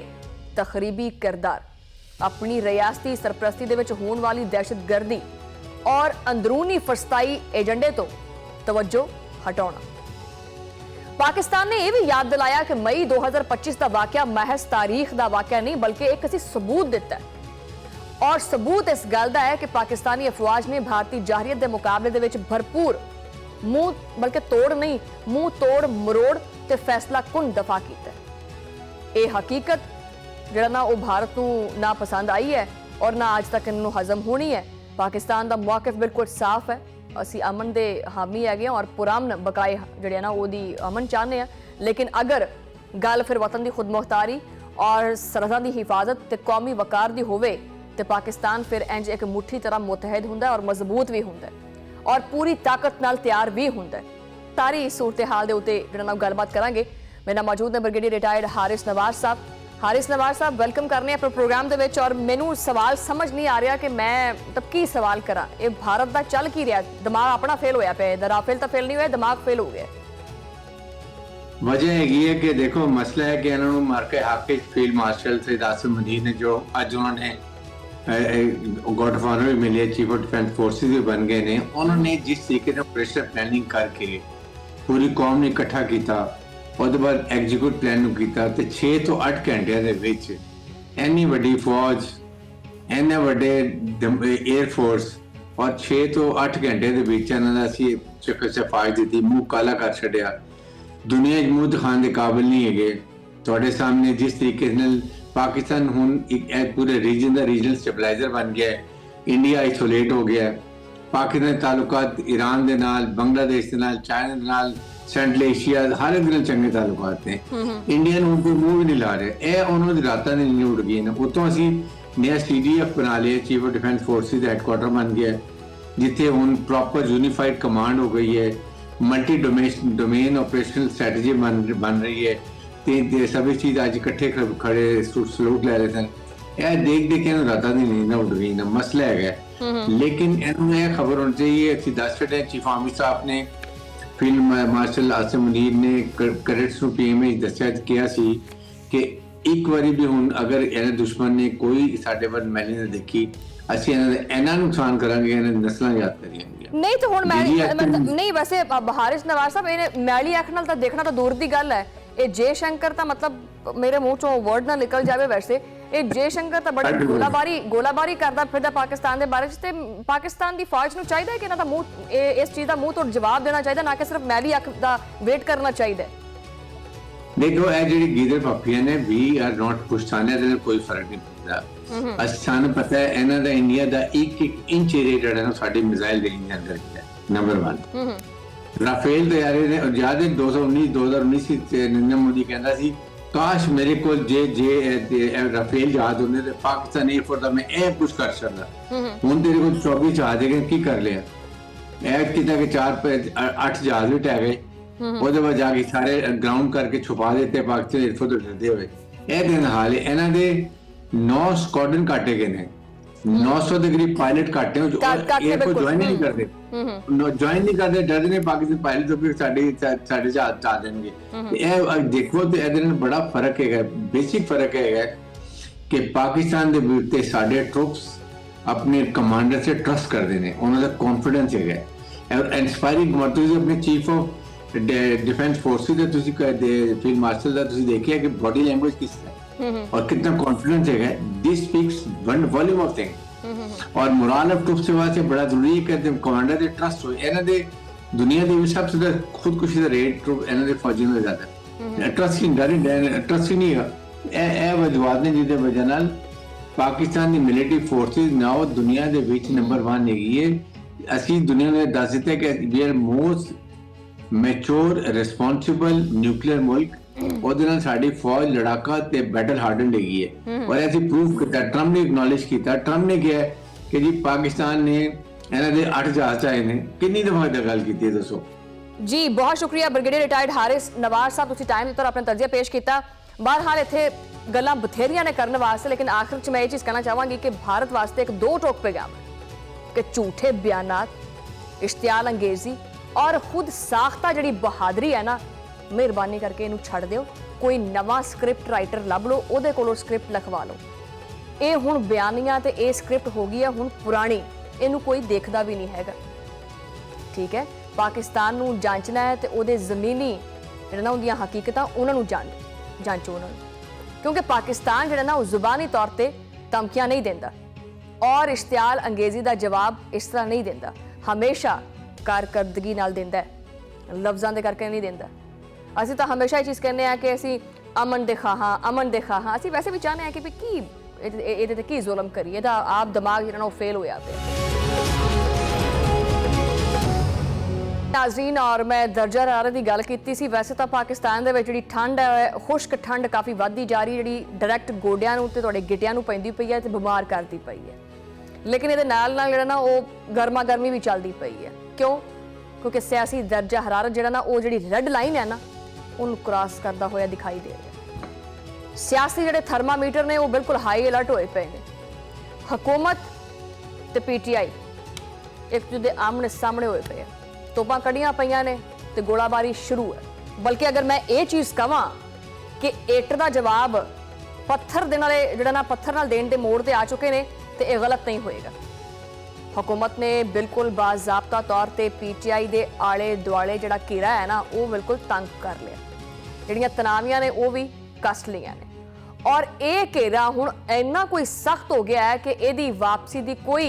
तखरीबी किरदार, अपनी रियासती सरपरस्ती दे विच होने वाली दहशतगर्दी और अंदरूनी फरसताई एजेंडे तो तवज्जो हटाना। पाकिस्तान ने यह भी याद दिलाया कि मई 2025 का वाकया महज तारीख का वाकया नहीं बल्कि एक असी सबूत दिता है, और सबूत इस गल का है कि पाकिस्तानी अफवाज ने भारतीय जारियत के मुकाबले दे विच भरपूर मुंह बल्कि तोड़ नहीं मुंह तोड़ मरोड़ ते फैसला कुन दफा किया है। यह हकीकत जिहड़ा ना वो भारत को ना पसंद आई है और ना अज तक इन्होंने हजम होनी है। पाकिस्तान का मौकिफ बिल्कुल साफ है, असी अमन के हामी है और पुरान बकाए जिहड़े ना ओदी अमन चाहते हैं, लेकिन अगर गल फिर वतन की खुद मुख्तारी और सरहदां की हिफाजत ते कौमी वकार की होवे ते पाकिस्तान फिर इंज एक मुट्ठी तरह मुतहद हुंदा है और मजबूत भी हुंदा है और पूरी ताकत नाल तैयार भी हुंदा है। सारी सूरत हाल के उत्ते जिहड़े नाल गलबात करांगे। मेरे नाल मौजूद ने ब्रिगेडियर रिटायर्ड हारिस नवाज साहब। हारिस नवाज साहब, वेलकम करने अपने प्रोग्राम दे विच। और मैनू सवाल समझ नहीं आ रहा कि मैं मतलब की सवाल करा, ये भारत का चल की रहा, दिमाग अपना फेल होया पे, राफेल तो फेल नहीं होया, दिमाग फेल हो गया। वजह है कि देखो मसला है कि इन्होंने मार के हाके फील्ड मार्शल सैयद आसिम मुनीर ने जो आज उन्होंने गॉड ऑफ ऑनर भी मिले, चीफ ऑफ डिफेंस फोर्सेस भी बन गए ने, उन्होंने जिस तरीके से ऑपरेशन प्लानिंग करके पूरी कौम ने इकट्ठा किया और बाद एग्जीक्यूट प्लान किया तो 6 तो 8 घंटे इन्नी वड्डी फौज इन्ने वड्डे एयरफोर्स और 6 तो 8 घंटे सफाई दी, मुंह काला कर छड्या। दुनिया मुंह दिखाने के काबिल नहीं है। तुहाडे सामने जिस तरीके से पाकिस्तान हुण एक पूरे रीजन का रीजनल स्टेबलाइजर बन गया है, इंडिया आइसोलेट हो गया है, पाकिस्तान ताल्लुकात ईरान दे नाल, बांग्लादेश दे नाल, चाइना दे नाल, सेंट्रल एशिया हर एक नाल चंगे ताल्लुकात ने। इंडिया नूं कोई मुंह भी नहीं ला रहे, ए उन्हों दी रातां ने नहीं उड़ गई ने। उतों असी नया CDF बना लिया, chief of defence forces headquarter बन गया, जिथे हुण प्रॉपर यूनिफाइड कमांड हो गई है, मल्टी डोमेन ऑपरेशनल स्ट्रैटेजी बन रही है। ते सभी चीज आज इकट्ठे खड़े सलूट ले रहे थे। यह देख देख के रातां दी नींद उड़ गई ना। मसला है लेकिन इन्होंने यह खबर होनी चाहिए ਅਸੀਂ ਦੱਸ ਰਹੇ ਚੀਫ ਆਰਮੀ ਸਾਹਿਬ ਨੇ ਫੀਲਡ ਮਾਰਸ਼ਲ ਆਸਿਮ ਮੁਨੀਰ ਨੇ ਕੈਡੇਟਸ ਨੂੰ ਪੀਐਮਏ ਦੱਸਿਆ ਕਿਹਾ ਸੀ ਕਿ ਇੱਕ ਵਾਰੀ ਵੀ ਹੁਣ ਅਗਰ ਇਹਨਾਂ ਦੁਸ਼ਮਣ ਨੇ ਕੋਈ ਸਾਡੇ ਵੱਲ ਮੈਲੀ ਨਾ ਦੇਖੀ ਅਸੀਂ ਇਹਨਾਂ ਨੂੰ ਨੁਕਸਾਨ ਕਰਾਂਗੇ, ਇਹਨਾਂ ਦੀ ਨਸਲਾਂ ਯਾਦ ਕਰੀਆਂ ਨਹੀਂ ਤਾਂ ਹੁਣ ਨਹੀਂ ਵੈਸੇ ਹਾਰਿਸ ਨਵਾਜ਼ ਸਾਹਿਬ ਇਹਨੇ ਮੈਲੀ ਅੱਖ ਨਾਲ ਤਾਂ ਦੇਖਣਾ ਤਾਂ ਦੂਰ ਦੀ ਗੱਲ ਹੈ। ਇਹ ਜੇ ਸ਼ੰਕਰ ਤਾਂ ਮਤਲਬ ਮੇਰੇ ਮੂੰਹ ਚੋਂ ਵਰਡ ਨਾ ਨਿਕਲ ਜਾਵੇ, ਵੈਸੇ ਇਹ ਜੇ ਸ਼ੰਕਰ ਤਾਂ ਬੜੀ ਗੋਲਾਬਾਰੀ ਕਰਦਾ ਫਿਰਦਾ ਪਾਕਿਸਤਾਨ ਦੇ ਬਾਰੇ ਚ, ਤੇ ਪਾਕਿਸਤਾਨ ਦੀ ਫੌਜ ਨੂੰ ਚਾਹੀਦਾ ਹੈ ਕਿ ਇਹਨਾਂ ਦਾ ਮੂੰਹ ਇਸ ਚੀਜ਼ ਦਾ ਮੂੰਹ ਤੋੜ ਜਵਾਬ ਦੇਣਾ ਚਾਹੀਦਾ, ਨਾ ਕਿ ਸਿਰਫ ਮੈਲੀ ਅੱਖ ਦਾ ਵੇਟ ਕਰਨਾ ਚਾਹੀਦਾ। ਦੇਖੋ ਇਹ ਜਿਹੜੀ ਗੀਦਰ ਪਾਪੀਆਂ ਨੇ ਵੀ ਆਰ ਨਾਟ ਪੁਸ਼ਤਾਨੇ ਦੇ ਕੋਈ ਫਰਕ ਨਹੀਂ ਪੈਂਦਾ। ਸਾਨੂੰ ਪਤਾ ਹੈ ਇਹਨਾਂ ਦਾ ਇੰਡੀਆ ਦਾ ਇੱਕ ਇੰਚ ਏਰੀਆ ਜਿਹੜਾ ਨਾ ਸਾਡੇ ਮਿਜ਼ਾਈਲ ਰੇਂਜ ਦੇ ਅੰਦਰ ਹੈ। ਨੰਬਰ 1 ਰਾਫੇਲ ਦੇ ਯਾਰੇ ਨੇ ਜਿਆਦਾ 2019 ਵਿੱਚ ਨਰਿੰਦਰ ਮੋਦੀ ਕਹਿੰਦਾ ਸੀ ਕਾਸ਼ ਮੇਰੇ ਕੋਲ ਜੇ ਰਾਫੇਲ ਜਹਾਜ਼ ਹੁੰਦੇ ਤੇ ਪਾਕਿਸਤਾਨ ਇਹ ਫੋਰਦਾ ਮੈਂ ਇਹ ਕੁਝ ਕਰ ਸਕਦਾ। ਹੁਣ ਤੇਰੇ ਕੋਲ 24 ਜਹਾਜ਼ ਹੈਗੇ, ਕੀ ਕਰ ਲਿਆ? ਇਹ ਕਿਤਾ ਕਿ 8 ਜਹਾਜ਼ ਵੀ ਟਹਿ ਗਏ, ਉਹਦੇ ਬਾਅਦ ਜਾ ਕੇ ਸਾਰੇ ਗਰਾਊਂਡ ਕਰਕੇ ਛੁਪਾ ਦਿੱਤੇ ਪਾਕਿਸਤਾਨ ਇਰਫੋ ਤੋਂ ਡਰਦੇ ਹੋਏ। ਇਹ ਦਿਨ ਹਾਲ ਇਹਨਾਂ ਦੇ 9 ਸਕੁਆਡਰਨ ਕਾਟੇ ਗਏ ਨੇ, 900 ਦੇ ਕਰੀਬ ਪਾਇਲਟ ਕਾਟੇ ਹੋ ਜੋ 에ਅਰਪੋਰਟ ਜੁਆਇਨ ਨਹੀਂ ਕਰਦੇ, ਡਰਦੇ ਨੇ ਪਾਕਿਸਤਾਨ ਪਾਇਲਟ ਤੋਂ ਕਿ ਸਾਡੇ ਜਹਾਜ਼ ਚਾ ਦੇਣਗੇ। ਇਹ ਦੇਖੋ ਤੇ ਇਹਦੇ ਨਾਲ ਬੜਾ ਫਰਕ ਹੈਗਾ, ਬੇਸਿਕ ਫਰਕ ਹੈਗਾ ਕਿ ਪਾਕਿਸਤਾਨ ਦੇ ਵਿਰੁੱਧ ਤੇ ਸਾਡੇ ਟਰੂਪਸ ਆਪਣੇ ਕਮਾਂਡਰ ਸੇ ਟਰਸਟ ਕਰਦੇ ਨੇ, ਉਹਨਾਂ ਦਾ ਕੌਨਫੀਡੈਂਸ ਹੈਗਾ। ਇੰਸਪਾਇਰਿੰਗ ਤੁਸੀਂ ਆਪਣੇ ਚੀਫ ਆਫ डिफेंस फोर्सेस ਦੇ ਤੁਸੀਂ ਫੀਲਡ ਮਾਰਸ਼ਲ ਦਾ ਤੁਸੀਂ ਦੇਖਿਆ ਕਿ ਬੋਡੀ ਲੈਂਗੁਏਜ ਕਿਸ ਤਰ੍ਹਾਂ और कितना कॉन्फिडेंस है। This speaks one volume of thing और मोरल ऑफ ट्रूप्स से बड़ा जरूरी है कि कमांडर दे ट्रस्ट हो। ਇਹਨਾਂ ਦੇ ਦੁਨੀਆ ਦੇ ਵਿੱਚ ਸਭ ਤੋਂ ਜ਼ਿਆਦਾ ਖੁਦਕੁਸ਼ੀ ਦਾ ਰੇਟ ਇਹਨਾਂ ਦੇ ਫੌਜੀ ਨੂੰ ਜ਼ਿਆਦਾ ਟਰਸਟ ਨਹੀਂ ਹੈ। ਇਹ ਵਜੂਹਾਤ ਨੇ ਜਿਹਦੇ ਵਜ੍ਹਾ ਨਾਲ ਪਾਕਿਸਤਾਨ ਦੀ ਮਿਲਟਰੀ ਫੋਰਸਿਸ ਨਾਓ ਦੁਨੀਆ ਦੇ ਵਿੱਚ ਨੰਬਰ 1 ਹੈਗੀ ਹੈ। ਅਸੀਂ ਦੁਨੀਆ ਨੂੰ ਦੱਸ ਦਿੱਤਾ ਕਿ we are most mature responsible nuclear ਮੁਲਕ। ਉਹਦੇ ਨਾਲ ਸਾਡੀ ਫੌਜ ਲੜਾਕਾ ਤੇ ਬੈਟਲ ਹਾਰਡਨਡ ਹੈਗੀ ਹੈ ਔਰ ਅਸੀਂ ਪ੍ਰੂਫ ਕੀਤਾ। ਟਰੰਪ ਨੇ ਐਕਨੋਲਜ ਕੀਤਾ, ਟਰੰਪ ਨੇ ਕਿਹਾ ਕਿ ਜੀ ਪਾਕਿਸਤਾਨ ਨੇ ਇਹਨਾਂ ਦੇ 8 ਜਹਾਜ਼ ਆਏ ਨੇ। ਕਿੰਨੀ ਦਫਾ ਇਹ ਗੱਲ ਕੀਤੀ ਹੈ ਦੱਸੋ ਜੀ। ਬਹੁਤ ਸ਼ੁਕਰੀਆ ਬ੍ਰਿਗੇਡੀਅਰ ਰਿਟਾਇਰਡ ਹਾਰਿਸ ਨਵਾਜ਼ ਸਾਹਿਬ, ਤੁਸੀਂ ਟਾਈਮ ਦਿੱਤਾ, ਆਪਣੇ ਤਰਜੀਹ ਪੇਸ਼ ਕੀਤਾ। ਬਹਰਹਾਲ ਇੱਥੇ ਗੱਲਾਂ ਬਥੇਰੀਆਂ ਨੇ ਕਰਨ ਵਾਸਤੇ, ਲੇਕਿਨ ਆਖਿਰ ਚ ਮੈਂ ਇਹ ਚੀਜ਼ ਕਹਿਣਾ ਚਾਹਾਂਗੀ ਕਿ ਭਾਰਤ ਵਾਸਤੇ ਇੱਕ ਦੋ ਟੋਕ ਪੈगाम है कि झूठे बयानात, इश्तियाल अंगेजी और खुद साख्ता जिहड़ी बहादरी है ना, ਮਿਹਰਬਾਨੀ ਕਰਕੇ ਇਹਨੂੰ ਛੱਡ ਦਿਓ। ਕੋਈ ਨਵਾਂ ਸਕ੍ਰਿਪਟ ਰਾਈਟਰ ਲੱਭ ਲਓ, ਉਹਦੇ ਕੋਲੋਂ ਸਕ੍ਰਿਪਟ ਲਿਖਵਾ ਲਓ। ਇਹ ਹੁਣ ਬਿਆਨੀਆਂ ਤੇ ਇਹ ਸਕ੍ਰਿਪਟ ਹੋ ਗਈ ਹੈ ਹੁਣ ਪੁਰਾਣੀ, ਇਹਨੂੰ ਕੋਈ ਦੇਖਦਾ ਵੀ ਨਹੀਂ ਹੈਗਾ। ਠੀਕ ਹੈ, ਪਾਕਿਸਤਾਨ ਨੂੰ ਜਾਂਚਣਾ ਹੈ ਤੇ ਉਹਦੇ ਜ਼ਮੀਨੀ ਜਿਹੜਾ ਨਾ ਉਹਦੀਆਂ ਹਕੀਕਤਾਂ ਉਹਨਾਂ ਨੂੰ ਜਾਂਚੋ ਉਹਨਾਂ ਨੂੰ, ਕਿਉਂਕਿ ਪਾਕਿਸਤਾਨ ਜਿਹੜਾ ਨਾ ਉਹ ਜ਼ੁਬਾਨੀ ਤੌਰ ਤੇ ਧਮਕੀਆਂ ਨਹੀਂ ਦਿੰਦਾ ਔਰ ਇਸ਼ਤਿਆਲ ਅੰਗੇਜ਼ੀ ਦਾ ਜਵਾਬ ਇਸ ਤਰ੍ਹਾਂ ਨਹੀਂ ਦਿੰਦਾ, ਹਮੇਸ਼ਾ ਕਾਰਕਰਦਗੀ ਨਾਲ ਦਿੰਦਾ ਹੈ, ਲਫ਼ਜ਼ਾਂ ਦੇ ਕਰਕੇ ਨਹੀਂ ਦਿੰਦਾ। ਅਸੀਂ ਤਾਂ ਹਮੇਸ਼ਾ ਇਹ ਚੀਜ਼ ਕਹਿੰਦੇ ਆ ਕਿ ਅਸੀਂ ਅਮਨ ਦੇ ਖਾਹਾਂ। ਅਸੀਂ ਵੈਸੇ ਵੀ ਚਾਹੁੰਦੇ ਆ ਕਿ ਵੀ ਕੀ ਇਹਦੇ ਤੇ ਕੀ ਜ਼ੁਲਮ ਕਰੀਏ, ਇਹਦਾ ਆਪ ਦਿਮਾਗ ਜਿਹੜਾ ਉਹ ਫੇਲ ਹੋਇਆ ਪਿਆ। ਨਾਜ਼ਰੀਨ, ਔਰ ਮੈਂ ਦਰਜਾ ਹਰਾਰਤ ਦੀ ਗੱਲ ਕੀਤੀ ਸੀ। ਵੈਸੇ ਤਾਂ ਪਾਕਿਸਤਾਨ ਦੇ ਵਿੱਚ ਜਿਹੜੀ ਠੰਡ ਹੈ, ਖੁਸ਼ਕ ਠੰਡ ਕਾਫੀ ਵੱਧਦੀ ਜਾ ਰਹੀ, ਜਿਹੜੀ ਡਾਇਰੈਕਟ ਗੋਡਿਆਂ ਨੂੰ ਤੇ ਤੁਹਾਡੇ ਗਿੱਟਿਆਂ ਨੂੰ ਪੈਂਦੀ ਪਈ ਹੈ ਤੇ ਬਿਮਾਰ ਕਰਦੀ ਪਈ ਹੈ। ਲੇਕਿਨ ਇਹਦੇ ਨਾਲ ਨਾਲ ਜਿਹੜਾ ਨਾ ਉਹ ਗਰਮਾ ਗਰਮੀ ਵੀ ਚੱਲਦੀ ਪਈ ਹੈ। ਕਿਉਂ? ਕਿਉਂਕਿ ਸਿਆਸੀ ਦਰਜਾ ਹਰਾਰਤ ਜਿਹੜਾ ਨਾ ਉਹ ਜਿਹੜੀ ਰੈੱਡ ਲਾਈਨ ਹੈ ਨਾ ਉਹਨੂੰ ਕ੍ਰਾਸ ਕਰਦਾ ਹੋਇਆ ਦਿਖਾਈ ਦੇ ਰਿਹਾ। ਸਿਆਸੀ ਜਿਹੜੇ ਥਰਮਾਮੀਟਰ ਨੇ ਉਹ ਬਿਲਕੁਲ ਹਾਈ ਅਲਰਟ ਹੋਏ ਪਏ ਨੇ। ਹਕੂਮਤ ਤੇ ਪੀਟੀਆਈ ਇੱਕ ਦੂਜੇ ਦੇ ਆਮਣੇ ਸਾਹਮਣੇ ਹੋਏ ਪਏ ਆ, ਤੋਪਾਂ ਕੱਢੀਆਂ ਪਈਆਂ ਨੇ ਤੇ ਗੋਲਾਬਾਰੀ ਸ਼ੁਰੂ ਹੈ। ਬਲਕਿ ਅਗਰ ਮੈਂ ਇਹ ਚੀਜ਼ ਕਹਾਂ ਕਿ ਇੱਟ ਦਾ ਜਵਾਬ ਪੱਥਰ ਦੇ ਨਾਲੇ ਜਿਹੜਾ ਨਾ ਪੱਥਰ ਨਾਲ ਦੇਣ ਦੇ ਮੋੜ ਤੇ ਆ ਚੁੱਕੇ ਨੇ ਤੇ ਇਹ ਗਲਤ ਨਹੀਂ ਹੋਏਗਾ। हुकूमत ने बिल्कुल बाज़ाब्ता तौर पर पीटीआई के आले दुआले जिहड़ा घेरा है ना वो बिल्कुल तंग कर लिया, जिहड़ियां तनावियां ने वो भी कस लिया ने और ये घेरा हुण इन्ना कोई सख्त हो गया है कि इहदी वापसी की कोई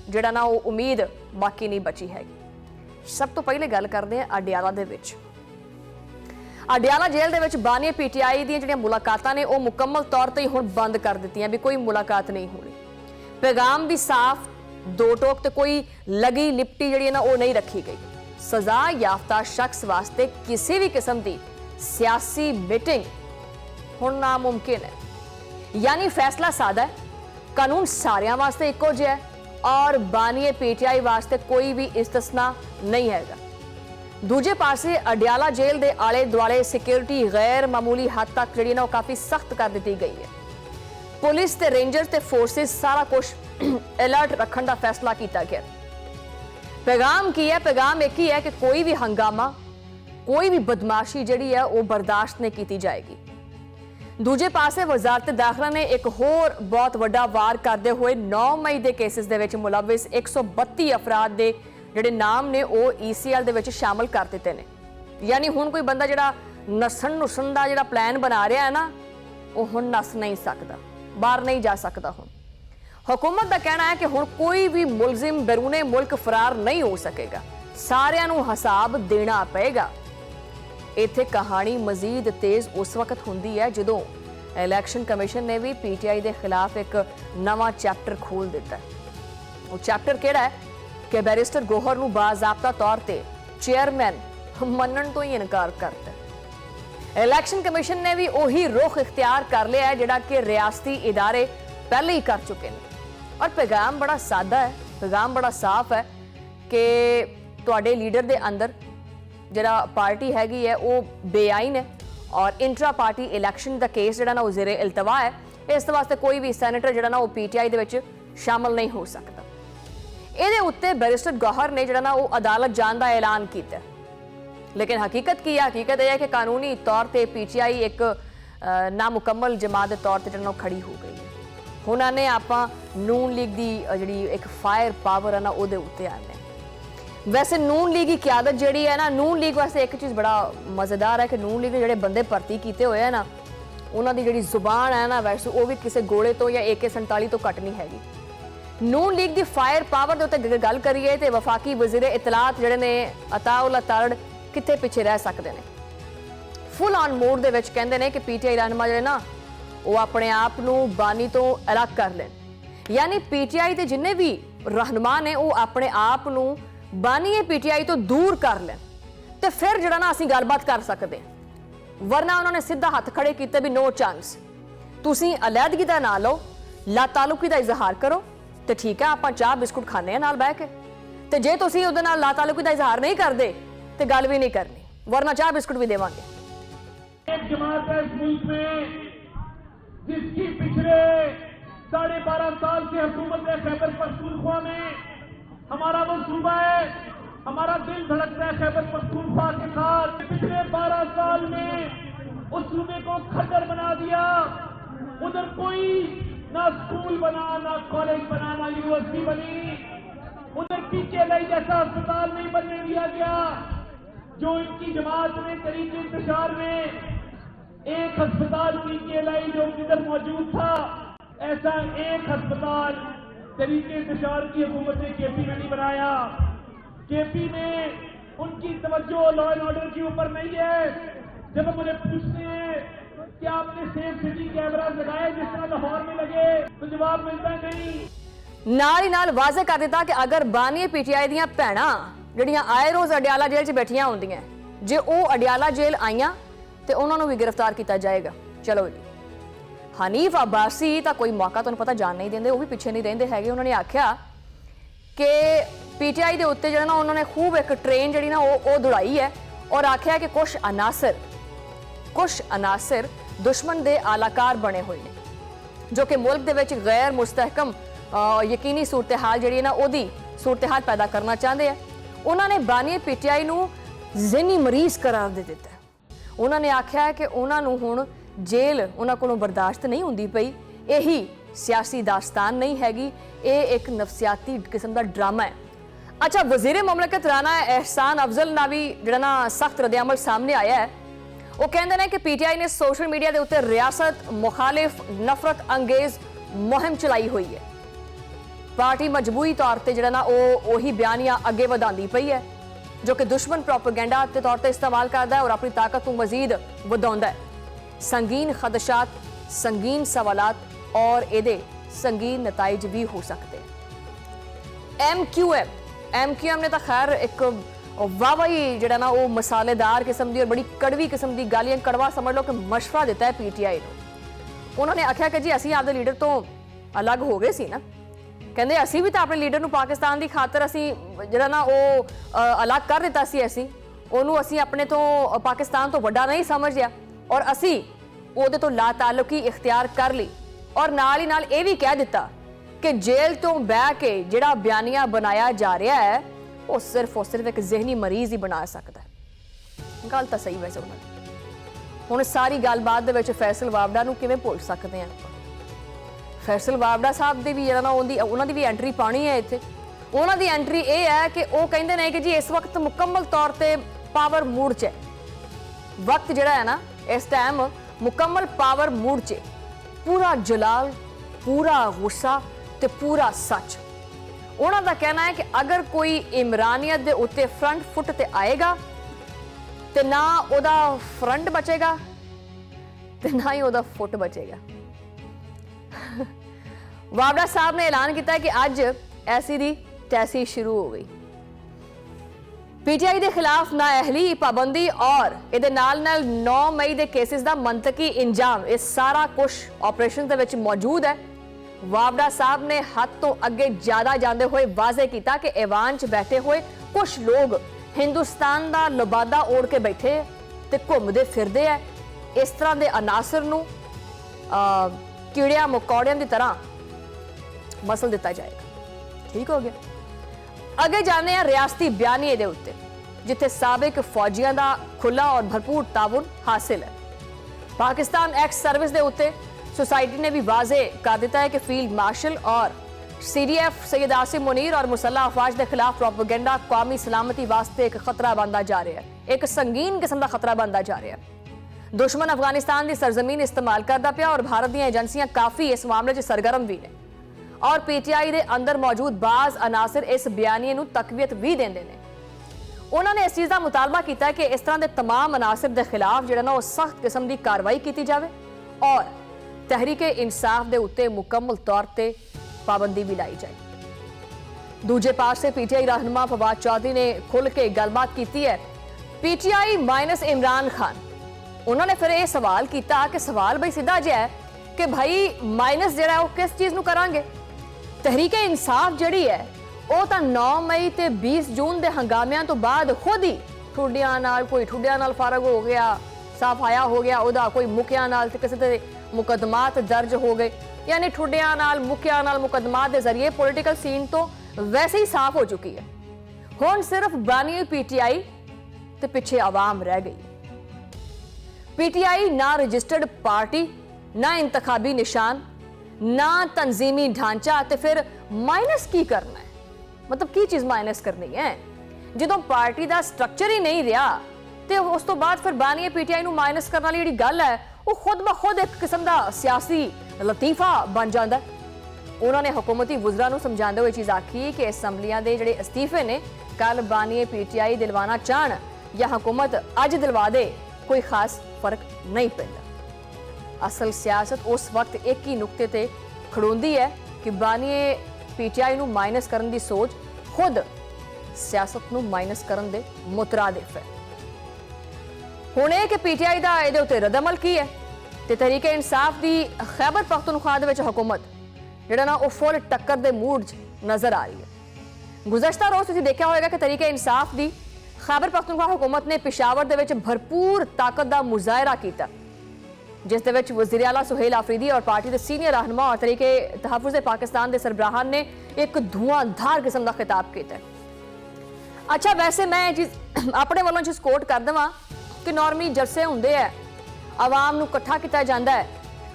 जिहड़ा ना वो उम्मीद बाकी नहीं बची हैगी। सब तो पहले गल करते हैं अडियाला दे विच। अडियाला जेल दे विच बानी पीटीआई दी जिहड़ियां मुलाकातां ने वो मुकम्मल तौर पर हुण बंद कर दित्तियां भी कोई मुलाकात नहीं होनी। पैगाम भी साफ, दो टोक ते कोई लगी लिपटी जिहड़ी ना वो नहीं रखी गई। सजा याफ्ता शख्स वास्ते किसी भी किस्म की सियासी मीटिंग हुण नामुमकिन है। यानी फैसला सादा है, कानून सारियां वास्ते इक्को जिहा है और बानीए पीटीआई वास्ते कोई भी इस्तिस्ना नहीं हैगा। दूजे पासे अडियाला जेल दे आले दुआले सिक्योरिटी गैर मामूली हद तक जिहड़ी ना काफ़ी सख्त कर दी गई है। पुलिस ते रेंजर ते फोर्सेस सारा कुछ अलर्ट रखने का फैसला किया गया। पैगाम की है? पैगाम एक ही है कि कोई भी हंगामा, कोई भी बदमाशी जिहड़ी है वो बर्दाश्त नहीं की जाएगी। दूजे पासे वजारत दाखिला ने एक होर बहुत वड्डा वार करते हुए 9 मई के केसिस दे विच मुलविस 132 अफराद के जिहड़े नाम ने वो ECL दे विच शामिल कर दिते ने। यानी हुण कोई बंदा जिहड़ा नसन नुसन का जिहड़ा प्लान बना रहा है ना, वो हुण नस नहीं सकता, बाहर नहीं जा सकता। हुण हुकूमत का कहना है कि हुण कोई भी मुलजिम बैरूने मुल्क फरार नहीं हो सकेगा, सारिਆਂ ਨੂੰ हिसाब देना पेगा। इत्थे कहानी मजीद तेज उस वक्त होंदी है जदों इलैक्शन कमीशन ने भी PTI के खिलाफ एक नवा चैप्टर खोल दिता है। वो चैप्टर किहड़ा है कि बैरिस्टर गोहर नूं बाज़ाब्ता तौर पर चेयरमैन मनण तो ही इनकार करता है। इलैक्शन कमीशन ने भी उही रुख इख्तियार कर लिया है जिहड़ा कि रियासती इदारे पहले ही कर चुके हैं। और पैगाम बड़ा सादा है, पैगाम बड़ा साफ है कि तुहाडे लीडर दे अंदर जिहड़ा पार्टी हैगी है वो बेआईन है और इंट्रा पार्टी इलैक्शन का केस जिहड़ा ना वो ज़ेरे इल्तवा है। इस वास्ते कोई भी सैनेटर जिहड़ा ना वो PTI दे विच शामिल नहीं हो सकता। इहदे उत्ते बैरिस्टर गौहर ने जिहड़ा ना वो अदालत जाण दा ऐलान कीता। लेकिन हकीकत की है? हकीकत यह है कि कानूनी तौर पर PTI एक नामुकम्मल जमात के तौर पर जिहड़ा ना खड़ी हो गई है। उन्होंने आपां नून लीग की जिहड़ी एक फायर पावर है ना उहदे उत्ते आने। वैसे नून लीग की क्यादत जिहड़ी है ना, नून लीग वास्ते एक चीज़ बड़ा मज़ेदार है कि नून लीग ने जिहड़े बंदे भर्ती किए हुए हैं ना, उन्हों की जिहड़ी जुबान है ना वैसे वो भी किसी गोले तो या AK-47 तो घट नहीं हैगी। नून लीग की फायर पावर के उत्ते गल करिए तो वफाकी वजीर इतलात जिहड़े ने अताउल्ला तारड़ कित्थे पिछे रह सकते हैं। फुल ऑन मोड दे विच कहंदे ने कि PTI रहनुमा जिहड़े ना वो अपने आप नूं बानी तो अलग कर लें। यानी PTI के जिन्ने भी रहनुमा ने वो अपने आप नूं बानीए PTI तो दूर कर लें तो फिर जिहड़ा ना असीं गलबात कर सकते हैं। वरना उन्होंने सीधा हथ खड़े किए भी नो चांस, तुसीं अलैदगी दा ना लो, ला तालुकी का इजहार करो तो ठीक है, आपां चाह बिस्कुट खाने नाल बह के। तो जे तुसीं उहदे नाल ला तालुकी का इजहार नहीं करते तो गल भी नहीं करनी, वरना चाह बिस्कुट भी देवांगे। एक जमात है इस मुल्क में जिसकी पिछले 12.5 साल से हुकूमत है। खैबर पख्तूनख्वा में हमारा वो सूबा है, हमारा दिल धड़कता है खैबर पख्तूनख्वा के साथ। पिछले 12 साल में उस सूबे को खंडर बना दिया। उधर कोई ना स्कूल बना, ना कॉलेज बना, ना यूनिवर्सिटी बनी। उधर PKI जैसा अस्पताल नहीं बनने दिया गया। जो इनकी जमात ने तरीके इंतशार में एक अस्पताल PKI जो इधर मौजूद था, ऐसा एक अस्पताल तरीके इंतजार की हुकूमत ने KP में नहीं बनाया। KP में उनकी तवज्जो लॉ एंड ऑर्डर के ऊपर नहीं है। जब मुझे पूछते हैं कि आपने सेफ सिटी कैमरास लगाए जिस तरह लाहौर में लगे, तो जवाब मिलता है नहीं। नाल ही नाल वाज़े कर दिता कि अगर बानीए PTI दियां भैणां जिहड़ियां आए रोज अडियाला जेल च बैठियां होंदियां, जे वो अडियाला जेल आईयां तो उन्होंने भी गिरफ्तार किया जाएगा। चलो जी, हनीफ अब्बासी तो कोई मौका तुहानूं पता जान नहीं देंगे, वो भी पिछे नहीं रहिंदे हैगे। उन्होंने आख्या कि PTI के उत्ते जिहड़ा ना उन्होंने खूब एक ट्रेन जिहड़ी ना वो दौड़ाई है और आख्या कि कुछ अनासर दुश्मन के आलाकार बने हुए हैं जो कि मुल्क दे विच गैर मुस्तहकम यकीनी सूरत हाल जिहड़ी ना उहदी सूरत हाल पैदा करना चाहते हैं। उन्होंने बानीए PTI नूं ज़हनी मरीज करार दे दिता। उन्होंने आख्या है कि उन्होंने हुण जेल उन्होंने कोलों बर्दाश्त नहीं होंदी पई। यही सियासी दास्तान नहीं हैगी, ये एक नफसियाती किस्म का ड्रामा है। अच्छा, वजीर मुमलकत राना एहसान अफजल ना भी जिहड़ा ना सख्त रद्द-ए-अमल सामने आया है। वो कहते हैं कि PTI ने सोशल मीडिया के उत्ते रियासत मुखालिफ नफरत अंगेज मुहिम चलाई हुई है। पार्टी मजबूरी तौर पर जिहड़ा ना वही बयानियां अगे वधांदी पई है जो कि दुश्मन प्रोपेगेंडा के तौर पर इस्तेमाल करता है और अपनी ताकत को मजीद वधाउंदा है। संगीन खदशात, संगीन सवालात और एदे संगीन नताइज भी हो सकते हैं। MQM ने तो खैर एक वाहवाही जिहड़ा ना वो मसालेदार किस्म की और बड़ी कड़वी किस्म की गालियां, कड़वा समझ लो कि मशवरा दिता है PTI को। उन्होंने आख्या कि जी असीं आपदे लीडर तो अलग हो गए सी ना, कहते असी भी तो अपने लीडर नूं पाकिस्तान की खातर असी जिहड़ा ना वो अलग कर दिता सी। असी अपने तो पाकिस्तान तो वड्डा नहीं समझिया और असी उहदे तो ला ताल्लुकी इख्तियार कर ली और नाल ही नाल ये भी कह दिता ਕਿ ਜੇਲ੍ਹ ਤੋਂ ਬਹਿ ਕੇ ਜਿਹੜਾ ਬਿਆਨੀਆ ਬਣਾਇਆ ਜਾ ਰਿਹਾ ਹੈ ਉਹ ਸਿਰਫ ਇੱਕ ਜ਼ਿਹਨੀ ਮਰੀਜ਼ ਹੀ ਬਣਾ ਸਕਦਾ ਹੈ। ਗੱਲ ਤਾਂ ਸਹੀ ਵੈਸੇ ਉਹਨਾਂ ਦੀ। ਹੁਣ ਸਾਰੀ ਗੱਲਬਾਤ ਦੇ ਵਿੱਚ ਫੈਸਲ ਵਾਵੜਾ ਨੂੰ ਕਿਵੇਂ ਭੁੱਲ ਸਕਦੇ ਆ? ਫੈਸਲ ਵਾਵੜਾ ਸਾਹਿਬ ਦੀ ਵੀ ਜਿਹੜਾ ਨਾ ਉਹਨਾਂ ਦੀ ਵੀ ਐਂਟਰੀ ਪਾਣੀ ਹੈ ਇੱਥੇ। ਉਹਨਾਂ ਦੀ ਐਂਟਰੀ ਇਹ ਹੈ ਕਿ ਉਹ ਕਹਿੰਦੇ ਨੇ ਕਿ ਜੀ ਇਸ ਵਕਤ ਮੁਕੰਮਲ ਤੌਰ ਤੇ ਪਾਵਰ ਮੂਡ 'ਚ ਹੈ। ਵਕਤ ਜਿਹੜਾ ਹੈ ਨਾ ਇਸ ਟਾਈਮ ਮੁਕੰਮਲ ਪਾਵਰ ਮੂਡ 'ਚ, ਪੂਰਾ ਜਲਾਲ, ਪੂਰਾ ਗੁੱਸਾ ਤੇ ਪੂਰਾ ਸੱਚ। ਉਹਨਾਂ ਦਾ ਕਹਿਣਾ ਹੈ ਕਿ ਅਗਰ ਕੋਈ ਇਮਰਾਨੀਅਤ ਦੇ ਉੱਤੇ ਫਰੰਟ ਫੁੱਟ ਤੇ ਆਏਗਾ ਤੇ ਨਾ ਉਹਦਾ ਫਰੰਟ ਬਚੇਗਾ ਤੇ ਨਾ ਹੀ ਉਹਦਾ ਫੁੱਟ ਬਚੇਗਾ। ਵਾਵੜਾ ਸਾਹਿਬ ਨੇ ਐਲਾਨ ਕੀਤਾ ਕਿ ਅੱਜ ਐਸੀ ਦੀ ਤੈਸੀ ਸ਼ੁਰੂ ਹੋ ਗਈ। ਪੀਟੀਆਈ ਦੇ ਖਿਲਾਫ ਨਾਅਹਿਲੀ, ਪਾਬੰਦੀ ਔਰ ਇਹਦੇ ਨਾਲ 9 ਮਈ ਦੇ ਕੇਸਿਸ ਦਾ ਮੰਤਕੀ ਇੰਜਾਮ, ਇਹ ਸਾਰਾ ਕੁਝ ਆਪਰੇਸ਼ਨ ਦੇ ਵਿੱਚ ਮੌਜੂਦ ਹੈ। ਵਾਵੜਾ ਸਾਹਿਬ ਨੇ ਹੱਦ ਤੋਂ ਅੱਗੇ ਜ਼ਿਆਦਾ ਜਾਂਦੇ ਹੋਏ ਵਾਜ਼ੇ ਕੀਤਾ ਕਿ ਈਵਾਨ 'ਚ ਬੈਠੇ ਹੋਏ ਕੁਝ ਲੋਕ ਹਿੰਦੁਸਤਾਨ ਦਾ ਲਬਾਦਾ ਓੜ ਕੇ ਬੈਠੇ ਤੇ ਘੁੰਮਦੇ ਫਿਰਦੇ ਆ। ਇਸ ਤਰ੍ਹਾਂ ਦੇ ਅਨਾਸਰ ਨੂੰ ਕੀੜਿਆਂ ਮਕੌੜਿਆਂ ਦੀ ਤਰ੍ਹਾਂ ਮਸਲ ਦਿੱਤਾ ਜਾਏਗਾ। ਠੀਕ ਹੋ ਗਿਆ। ਅੱਗੇ ਜਾਣੇ ਆ ਰਿਆਸਤੀ ਬਿਆਨੀਏ ਦੇ ਉੱਤੇ, ਜਿੱਥੇ ਸਾਬਿਕ ਫੌਜੀਆਂ ਦਾ ਖੁੱਲਾ ਔਰ ਭਰਪੂਰ ਤਾਵੁਨ ਹਾਸਿਲ ਹੈ। ਪਾਕਿस्तान एक्स सर्विस ਦੇ ਉੱਤੇ सोसाइटी ने भी वाजे कर दिता है कि फील्ड मार्शल और CDF सैयद आसिम मुनीर और मुसल्ह अफवाज के खिलाफ प्रोपेगेंडा कौमी सलामती वास्ते एक खतरा बनता जा रहा है, एक संगीन किस्म का खतरा बनता जा रहा है। दुश्मन अफगानिस्तान की सरजमीन इस्तेमाल करता पिया और भारत दी एजेंसियां काफ़ी इस मामले में सरगर्म भी ने और PTI के अंदर मौजूद बाज़ अनासर इस बयानीए नूं तकवीयत भी देंदे ने। उन्होंने इस चीज़ का मुतालबा किया कि इस तरह के तमाम अनासर के खिलाफ जिहड़ा ना सख्त किस्म की कार्रवाई की जाए और तहरीके इंसाफ के उत्ते मुकम्मल तौर पर पाबंदी भी लाई जाए। दूजे पासे PTI रहनुमा फवाद चौधरी ने खुल के गलबात की है। PTI माइनस इमरान खान, उन्होंने फिर यह सवाल किया कि सवाल बई सीधा जिहा है कि भाई माइनस जिहड़ा वो किस चीज़ नूं करांगे? तहरीके इंसाफ जिहड़ी है वो तो 9 मई ते 20 जून के हंगामिਆਂ तो बाद खुद ही ठुड्डियां नाल, कोई ठुड्डियां नाल फारग हो गया, साफाया हो गया, उहदा कोई मुकिया नाल ते किसी ते मुकदमात दर्ज हो गए, यानी ठुड्डियां नाल, मुकिया नाल, मुकदमात के जरिए पोलिटिकल सीन तो वैसे ही साफ हो चुकी है। हुण सिर्फ बानी PTI ते पिछे आवाम रह गई। PTI ना रजिस्टर्ड पार्टी, ना इंतखाबी निशान, ना तंजीमी ढांचा, ते फिर माइनस की करना है? मतलब की चीज़ माइनस करनी है? जो पार्टी का स्ट्रक्चर ही नहीं रहा तो उस तो बाद फिर बानी PTI नूं माइनस करने वाली जिहड़ी गल है वो खुद ब खुद एक किस्म का सियासी लतीफा बन जाता है। उन्होंने हुकूमती वज़रा नूं समझाते हुए चीज़ आखी कि असैम्बलियां दे जिहड़े अस्तीफे ने कल बानी PTI दिलवाना चाहन या हुकूमत अज दिलवा दे, कोई खास फर्क नहीं पैंदा। असल सियासत उस वक्त एक ही नुकते ते खड़ोंदी है कि बानी PTI नूं माइनस करन दी सोच खुद सियासत नूं माइनस करन दे मुतरादिफ है। हुण यह कि PTI का इहदे उत्ते रद्दअमल की है ते तहरीके इंसाफ की खैबर पख्तूनख्वा दे विच हुकूमत जिहड़ा ना वो फुल टक्कर दे मूड च नज़र आ रही है। गुज़श्ता रोज़ तुसीं देखिया होएगा कि तहरीके इंसाफ की खैबर पख्तूनख्वा हुकूमत ने पेशावर दे विच भरपूर ताकत का मुजाहरा किया, जिस दे विच वज़ीर आला सुहेल आफरीदी और पार्टी के सीनियर रहनुमा और तहरीके तहफ़्फ़ुज़ पाकिस्तान के सरबराहान ने एक धुआंधार किस्म का खिताब किया। अच्छा, वैसे मैं चीज़ अपने वालों चीज़ कोट कर देवां कि नॉर्मली जलसे होंदे है, आवाम नूं इकट्ठा किया जाता है,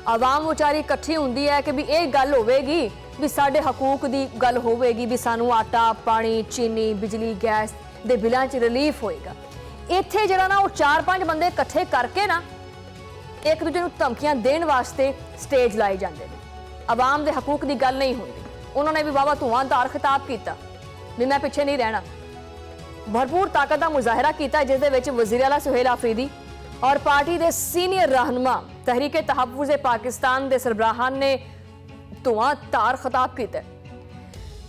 आवाम विचारी इकट्ठी होंदी है कि भी ये गल होवेगी भी साडे हकूक की गल होवेगी भी सानू आटा, पानी, चीनी, बिजली, गैस दे बिलों च रिलीफ होएगा। इत्थे जिहड़ा ना वो 4-5 बंदे इकट्ठे करके ना एक दूजे नूं धमकियां देण वास्ते स्टेज लाए जाते हैं। आवाम दे हकूक की गल नहीं होंदी। उन्होंने भी वावा धुआंधार खिताब किया भी मैं पिछे नहीं रहना। भरपूर ताकत का मुजाहरा किया जिस दे विच वज़ीर आला सुहेल आफरीदी और पार्टी के सीनियर रहनुमा तहरीके तहफ़्फ़ुज़ पाकिस्तान के सरबराहान ने धुआंधार खिताब किया,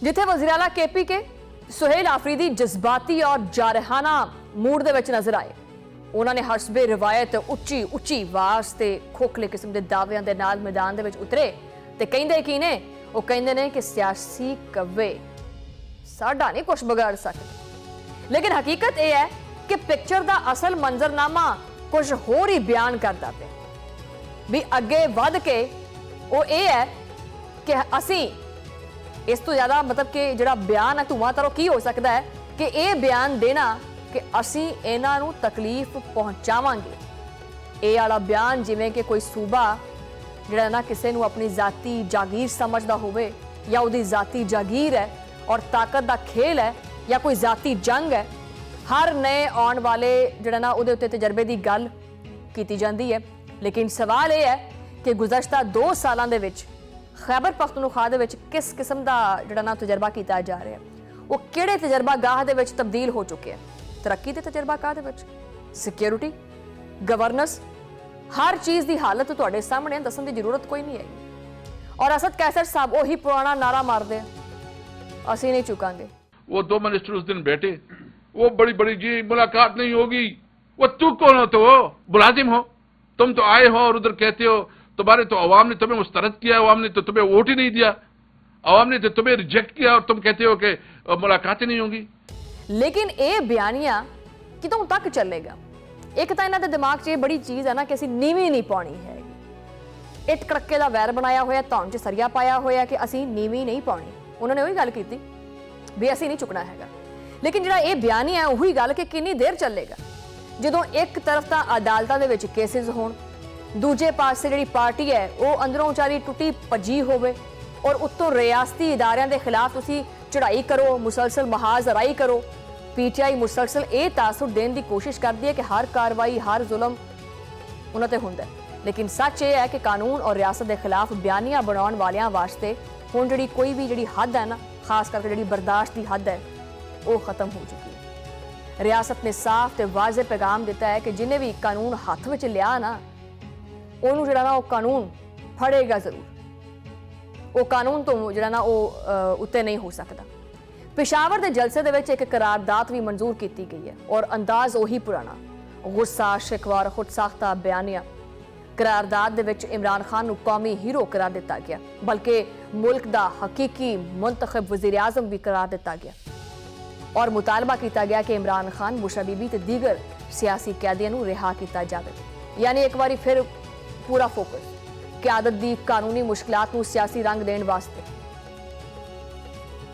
जिथे वज़ीर आला KP के सुहेल आफरीदी जज्बाती और जारहाना मूड दे विच नजर आए। उन्होंने हसबे रिवायत उच्ची उच्ची आवाज़ ते खोखले किस्म के दावियां दे नाल मैदान दे विच उतरे ते कहिंदे की ने वो कहिंदे ने कि सियासी कव्वे साडा नहीं कुछ बिगाड़ सकते। लेकिन हकीकत यह है कि पिक्चर का असल मंजरनामा कुछ होर ही बयान करता पे भी अगे वध के वो ये है कि असी ਇਸ ਤੋਂ ਜ਼ਿਆਦਾ ਮਤਲਬ ਕਿ ਜਿਹੜਾ ਬਿਆਨ ਹੈ ਧੂਆਂ ਤਰੋ ਕੀ ਹੋ ਸਕਦਾ ਹੈ ਕਿ ਇਹ ਬਿਆਨ ਦੇਣਾ ਕਿ ਅਸੀਂ ਇਹਨਾਂ ਨੂੰ ਤਕਲੀਫ ਪਹੁੰਚਾਵਾਂਗੇ। ਇਹ ਵਾਲਾ ਬਿਆਨ ਜਿਵੇਂ ਕਿ ਕੋਈ ਸੂਬਾ ਜਿਹੜਾ ਨਾ ਕਿਸੇ ਨੂੰ ਆਪਣੀ ਜ਼ਾਤੀ ਜਾਗੀਰ ਸਮਝਦਾ ਹੋਵੇ ਜਾਂ ਉਹਦੀ ਜ਼ਾਤੀ ਜਾਗੀਰ ਹੈ ਔਰ ਤਾਕਤ ਦਾ ਖੇਲ ਹੈ ਜਾਂ ਕੋਈ ਜ਼ਾਤੀ ਜੰਗ ਹੈ, ਹਰ ਨਏ ਆਉਣ ਵਾਲੇ ਜਿਹੜਾ ਨਾ ਉਹਦੇ ਉੱਤੇ ਤਜਰਬੇ ਦੀ ਗੱਲ ਕੀਤੀ ਜਾਂਦੀ ਹੈ। ਲੇਕਿਨ ਸਵਾਲ ਇਹ ਹੈ ਕਿ ਗੁਜ਼ਸ਼ਤਾ 2 ਸਾਲਾਂ ਦੇ ਵਿੱਚ ਖੈਬਰ ਪਖਤੂਨਖਵਾ ਦੇ ਵਿੱਚ ਕਿਸ ਕਿਸਮ ਦਾ ਜਿਹੜਾ ਨਾ ਤਜਰਬਾ ਕੀਤਾ ਜਾ ਰਿਹਾ, ਉਹ ਕਿਹੜੇ ਤਜਰਬਾਗਾਹ ਦੇ ਵਿੱਚ ਤਬਦੀਲ ਹੋ ਚੁੱਕੇ ਹੈ। ਤਰੱਕੀ ਦੇ ਤਜਰਬਾਗਾਹ ਦੇ ਵਿੱਚ, ਸਿਕਿਉਰਿਟੀ, ਗਵਰਨੈਂਸ, ਹਰ ਚੀਜ਼ ਦੀ ਹਾਲਤ ਤੁਹਾਡੇ ਸਾਹਮਣੇ ਦੱਸਣ ਦੀ ਜ਼ਰੂਰਤ ਕੋਈ ਨਹੀਂ ਹੈ। ਔਰ असद कैसर साहब वही पुराना नारा मार दे, ਅਸੀਂ नहीं चुकांगे। वो 2 मिनिस्टर उस दिन बैठे, वो बड़ी बड़ी जी मुलाकात नहीं होगी। वो तू कौन हो? तो वो मुलाजिम हो, तुम तो आए हो और उधर कहते हो तुम्हारे तो अवाम ने तुम्हें मुस्तरद किया, अवाम ने तो तुम्हें वोट ही नहीं दिया, अवाम ने तो तुम्हें रिजेक्ट किया और तुम कहते हो कि मुलाकातें नहीं होंगी। लेकिन ये बयानिया कितों तक चलेगा? एक तो इन्होंने दिमाग 'ਚ ਇਹ ਬੜੀ ਚੀਜ਼ ਹੈ ਨਾ ਕਿ ਅਸੀਂ ਨੀਵੀਂ ਨਹੀਂ ਪਾਉਣੀ ਹੈ। ਇੱਟ ਕੜਕੇ ਦਾ ਵੈਰ ਬਣਾਇਆ ਹੋਇਆ, ਧੌਣ 'ਚ ਸਰੀਆ ਪਾਇਆ ਹੋਇਆ ਕਿ ਅਸੀਂ ਨੀਵੀਂ ਨਹੀਂ ਪਾਉਣੀ। ਉਹਨਾਂ ਨੇ ਉਹੀ ਗੱਲ ਕੀਤੀ ਵੀ ਅਸੀਂ ਨਹੀਂ ਚੁੱਕਣਾ ਹੈਗਾ। ਲੇਕਿਨ ਜਿਹੜਾ ਇਹ ਬਿਆਨੀ ਹੈ ਉਹੀ ਗੱਲ ਕਿ ਕਿੰਨੀ ਦੇਰ ਚੱਲੇਗਾ, ਜਦੋਂ ਇੱਕ ਤਰਫ ਤਾਂ ਅਦਾਲਤਾਂ ਦੇ ਵਿੱਚ ਕੇਸਿਸ ਹੋਣ, ਦੂਜੇ ਪਾਸੇ ਜਿਹੜੀ ਪਾਰਟੀ ਹੈ ਉਹ ਅੰਦਰੋਂ ਵਿਚਾਰੀ ਟੁੱਟੀ ਭੱਜੀ ਹੋਵੇ ਔਰ ਉੱਤੋਂ ਰਿਆਸਤੀ ਇਦਾਰਿਆਂ ਦੇ ਖਿਲਾਫ ਤੁਸੀਂ ਚੜ੍ਹਾਈ ਕਰੋ, ਮੁਸਲਸਲ ਮਹਾਜ਼ਰਾਈ ਕਰੋ। ਪੀਟੀਆਈ ਮੁਸਲਸਲ ਇਹ ਤਾਸੁਰ ਦੇਣ ਦੀ ਕੋਸ਼ਿਸ਼ ਕਰਦੀ ਹੈ ਕਿ ਹਰ ਕਾਰਵਾਈ, ਹਰ ਜ਼ੁਲਮ ਉਹਨਾਂ ਤੇ ਹੁੰਦਾ ਹੈ। ਲੇਕਿਨ ਸੱਚ ਇਹ ਹੈ ਕਿ ਕਾਨੂੰਨ ਔਰ ਰਿਆਸਤ ਦੇ ਖਿਲਾਫ ਬਿਆਨੀਆਂ ਬਣਾਉਣ ਵਾਲਿਆਂ ਵਾਸਤੇ ਹੁਣ ਜਿਹੜੀ ਕੋਈ ਵੀ ਜਿਹੜੀ ਹੱਦ ਹੈ ਨਾ, ਖਾਸ ਕਰਕੇ ਜਿਹੜੀ ਬਰਦਾਸ਼ਤ ਦੀ ਹੱਦ ਹੈ, ਉਹ ਖਤਮ ਹੋ ਚੁੱਕੀ ਹੈ। ਰਿਆਸਤ ਨੇ ਸਾਫ਼ ਤੇ ਵਾਜ਼ਿਹ ਪੈਗਾਮ ਦਿੱਤਾ ਹੈ ਕਿ ਜਿਹਨੇ ਵੀ ਕਾਨੂੰਨ ਹੱਥ ਵਿੱਚ ਲਿਆ ਨਾ, ਉਹਨੂੰ ਜਿਹੜਾ ਨਾ ਉਹ ਕਾਨੂੰਨ ਫੜੇਗਾ ਜ਼ਰੂਰ। ਉਹ ਕਾਨੂੰਨ ਤੋਂ ਜਿਹੜਾ ਨਾ ਉਹ ਉੱਤੇ ਨਹੀਂ ਹੋ ਸਕਦਾ। ਪਿਸ਼ਾਵਰ ਦੇ ਜਲਸੇ ਦੇ ਵਿੱਚ ਇੱਕ ਕਰਾਰਦਾਦ ਵੀ ਮਨਜ਼ੂਰ ਕੀਤੀ ਗਈ ਹੈ ਔਰ ਅੰਦਾਜ਼ ਉਹੀ ਪੁਰਾਣਾ, ਗੁੱਸਾ, ਸ਼ਿਕਵਾ, ਖੁਦ ਸਾਖਤਾ ਬਿਆਨੀਆਂ। ਕਰਾਰਦਾਦ ਦੇ ਵਿੱਚ ਇਮਰਾਨ ਖਾਨ ਨੂੰ ਕੌਮੀ ਹੀਰੋ ਕਰਾਰ ਦਿੱਤਾ ਗਿਆ, ਬਲਕਿ ਮੁਲਕ ਦਾ ਹਕੀਕੀ ਮੁੰਤਖਬ ਵਜ਼ੀਰ ਆਜ਼ਮ ਵੀ ਕਰਾਰ ਦਿੱਤਾ ਗਿਆ ਔਰ ਮੁਤਾਲਬਾ ਕੀਤਾ ਗਿਆ ਕਿ ਇਮਰਾਨ ਖਾਨ, ਬੁਸ਼ਰਾ ਬੀਬੀ ਤੇ ਦੀਗਰ ਸਿਆਸੀ ਕੈਦੀਆਂ ਨੂੰ ਰਿਹਾ ਕੀਤਾ ਜਾਵੇ। ਯਾਨੀ ਇੱਕ ਵਾਰੀ ਫਿਰ ਪੂਰਾ ਫੋਕਸ ਕਿਆਦਤ ਦੀ ਕਾਨੂੰਨੀ ਮੁਸ਼ਕਿਲਾਤ ਨੂੰ ਸਿਆਸੀ ਰੰਗ ਦੇਣ ਵਾਸਤੇ।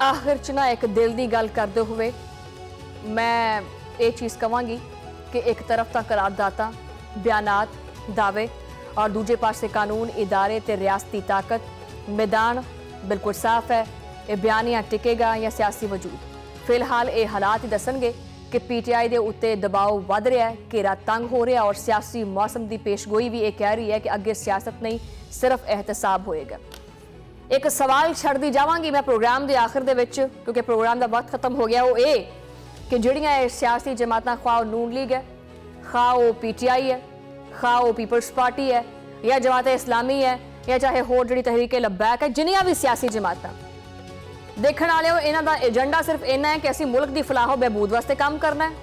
ਆਖਿਰ 'ਚ ਨਾ ਇੱਕ ਦਿਲ ਦੀ ਗੱਲ ਕਰਦੇ ਹੋਏ ਮੈਂ ਇਹ ਚੀਜ਼ ਕਵਾਂਗੀ ਕਿ ਇੱਕ ਤਰਫ ਤਾਂ ਕਰਾਰਦਾਤਾਂ, ਬਿਆਨਾਤ, ਦਾਅਵੇ और दूजे पासे कानून, इदारे ते रियासती ताकत। मैदान बिल्कुल साफ है, ये बयानिया टिकेगा या सियासी वजूद। फिलहाल ये हालात ही दसणगे कि पीटीआई के उत्ते दबाव वध रहा है, घेरा तंग हो रहा और सियासी मौसम की पेशगोई भी ये कह रही है कि अगे सियासत नहीं सिर्फ एहतसाब होएगा। एक सवाल छड्डदी जावांगी मैं प्रोग्राम के आखिर दे विच, क्योंकि प्रोग्राम का वक्त खत्म हो गया। वो ये कि जिहड़ियां सियासी जमातां, खा नून लीग है, खा वो पीटीआई है, खा वो पीपल्स पार्टी है या जमात इस्लामी है या चाहे होर जिहड़ी तहरीक लब्बैक है, जिन्नियां भी सियासी जमातां देखण वाले हो, इन्हां दा एजेंडा सिर्फ इन्ना है कि असीं मुल्क दी फलाहो बहबूद वास्ते काम करना है,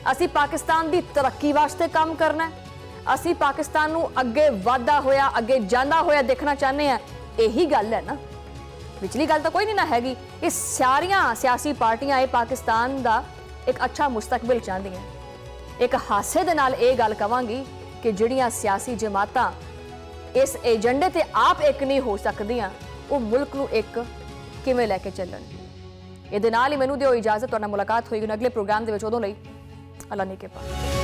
असीं पाकिस्तान दी तरक्की वास्ते काम करना है, असीं पाकिस्तान नूं अगे वधदा होया, अगे जांदा होया देखना चाहते हैं। यही गल है ना, पिछली गल तो कोई नहीं ना हैगी। ये सारियां सियासी पार्टियां ये पाकिस्तान दा एक अच्छा मुस्तकबिल चाहदियां। एक हासे दे नाल ये गल कवांगी कि जिहड़ियां सियासी जमातां इस एजेंडे ते आप एक नहीं हो सकदियां, वो मुल्क नूं एक किवें लैके चलण। इहदे नाल ही मैनूं दिओ इजाजत, तुहाडे नाल मुलाकात होएगी अगले प्रोग्राम दे विच। उदों लई अल्लाह ने किरपा।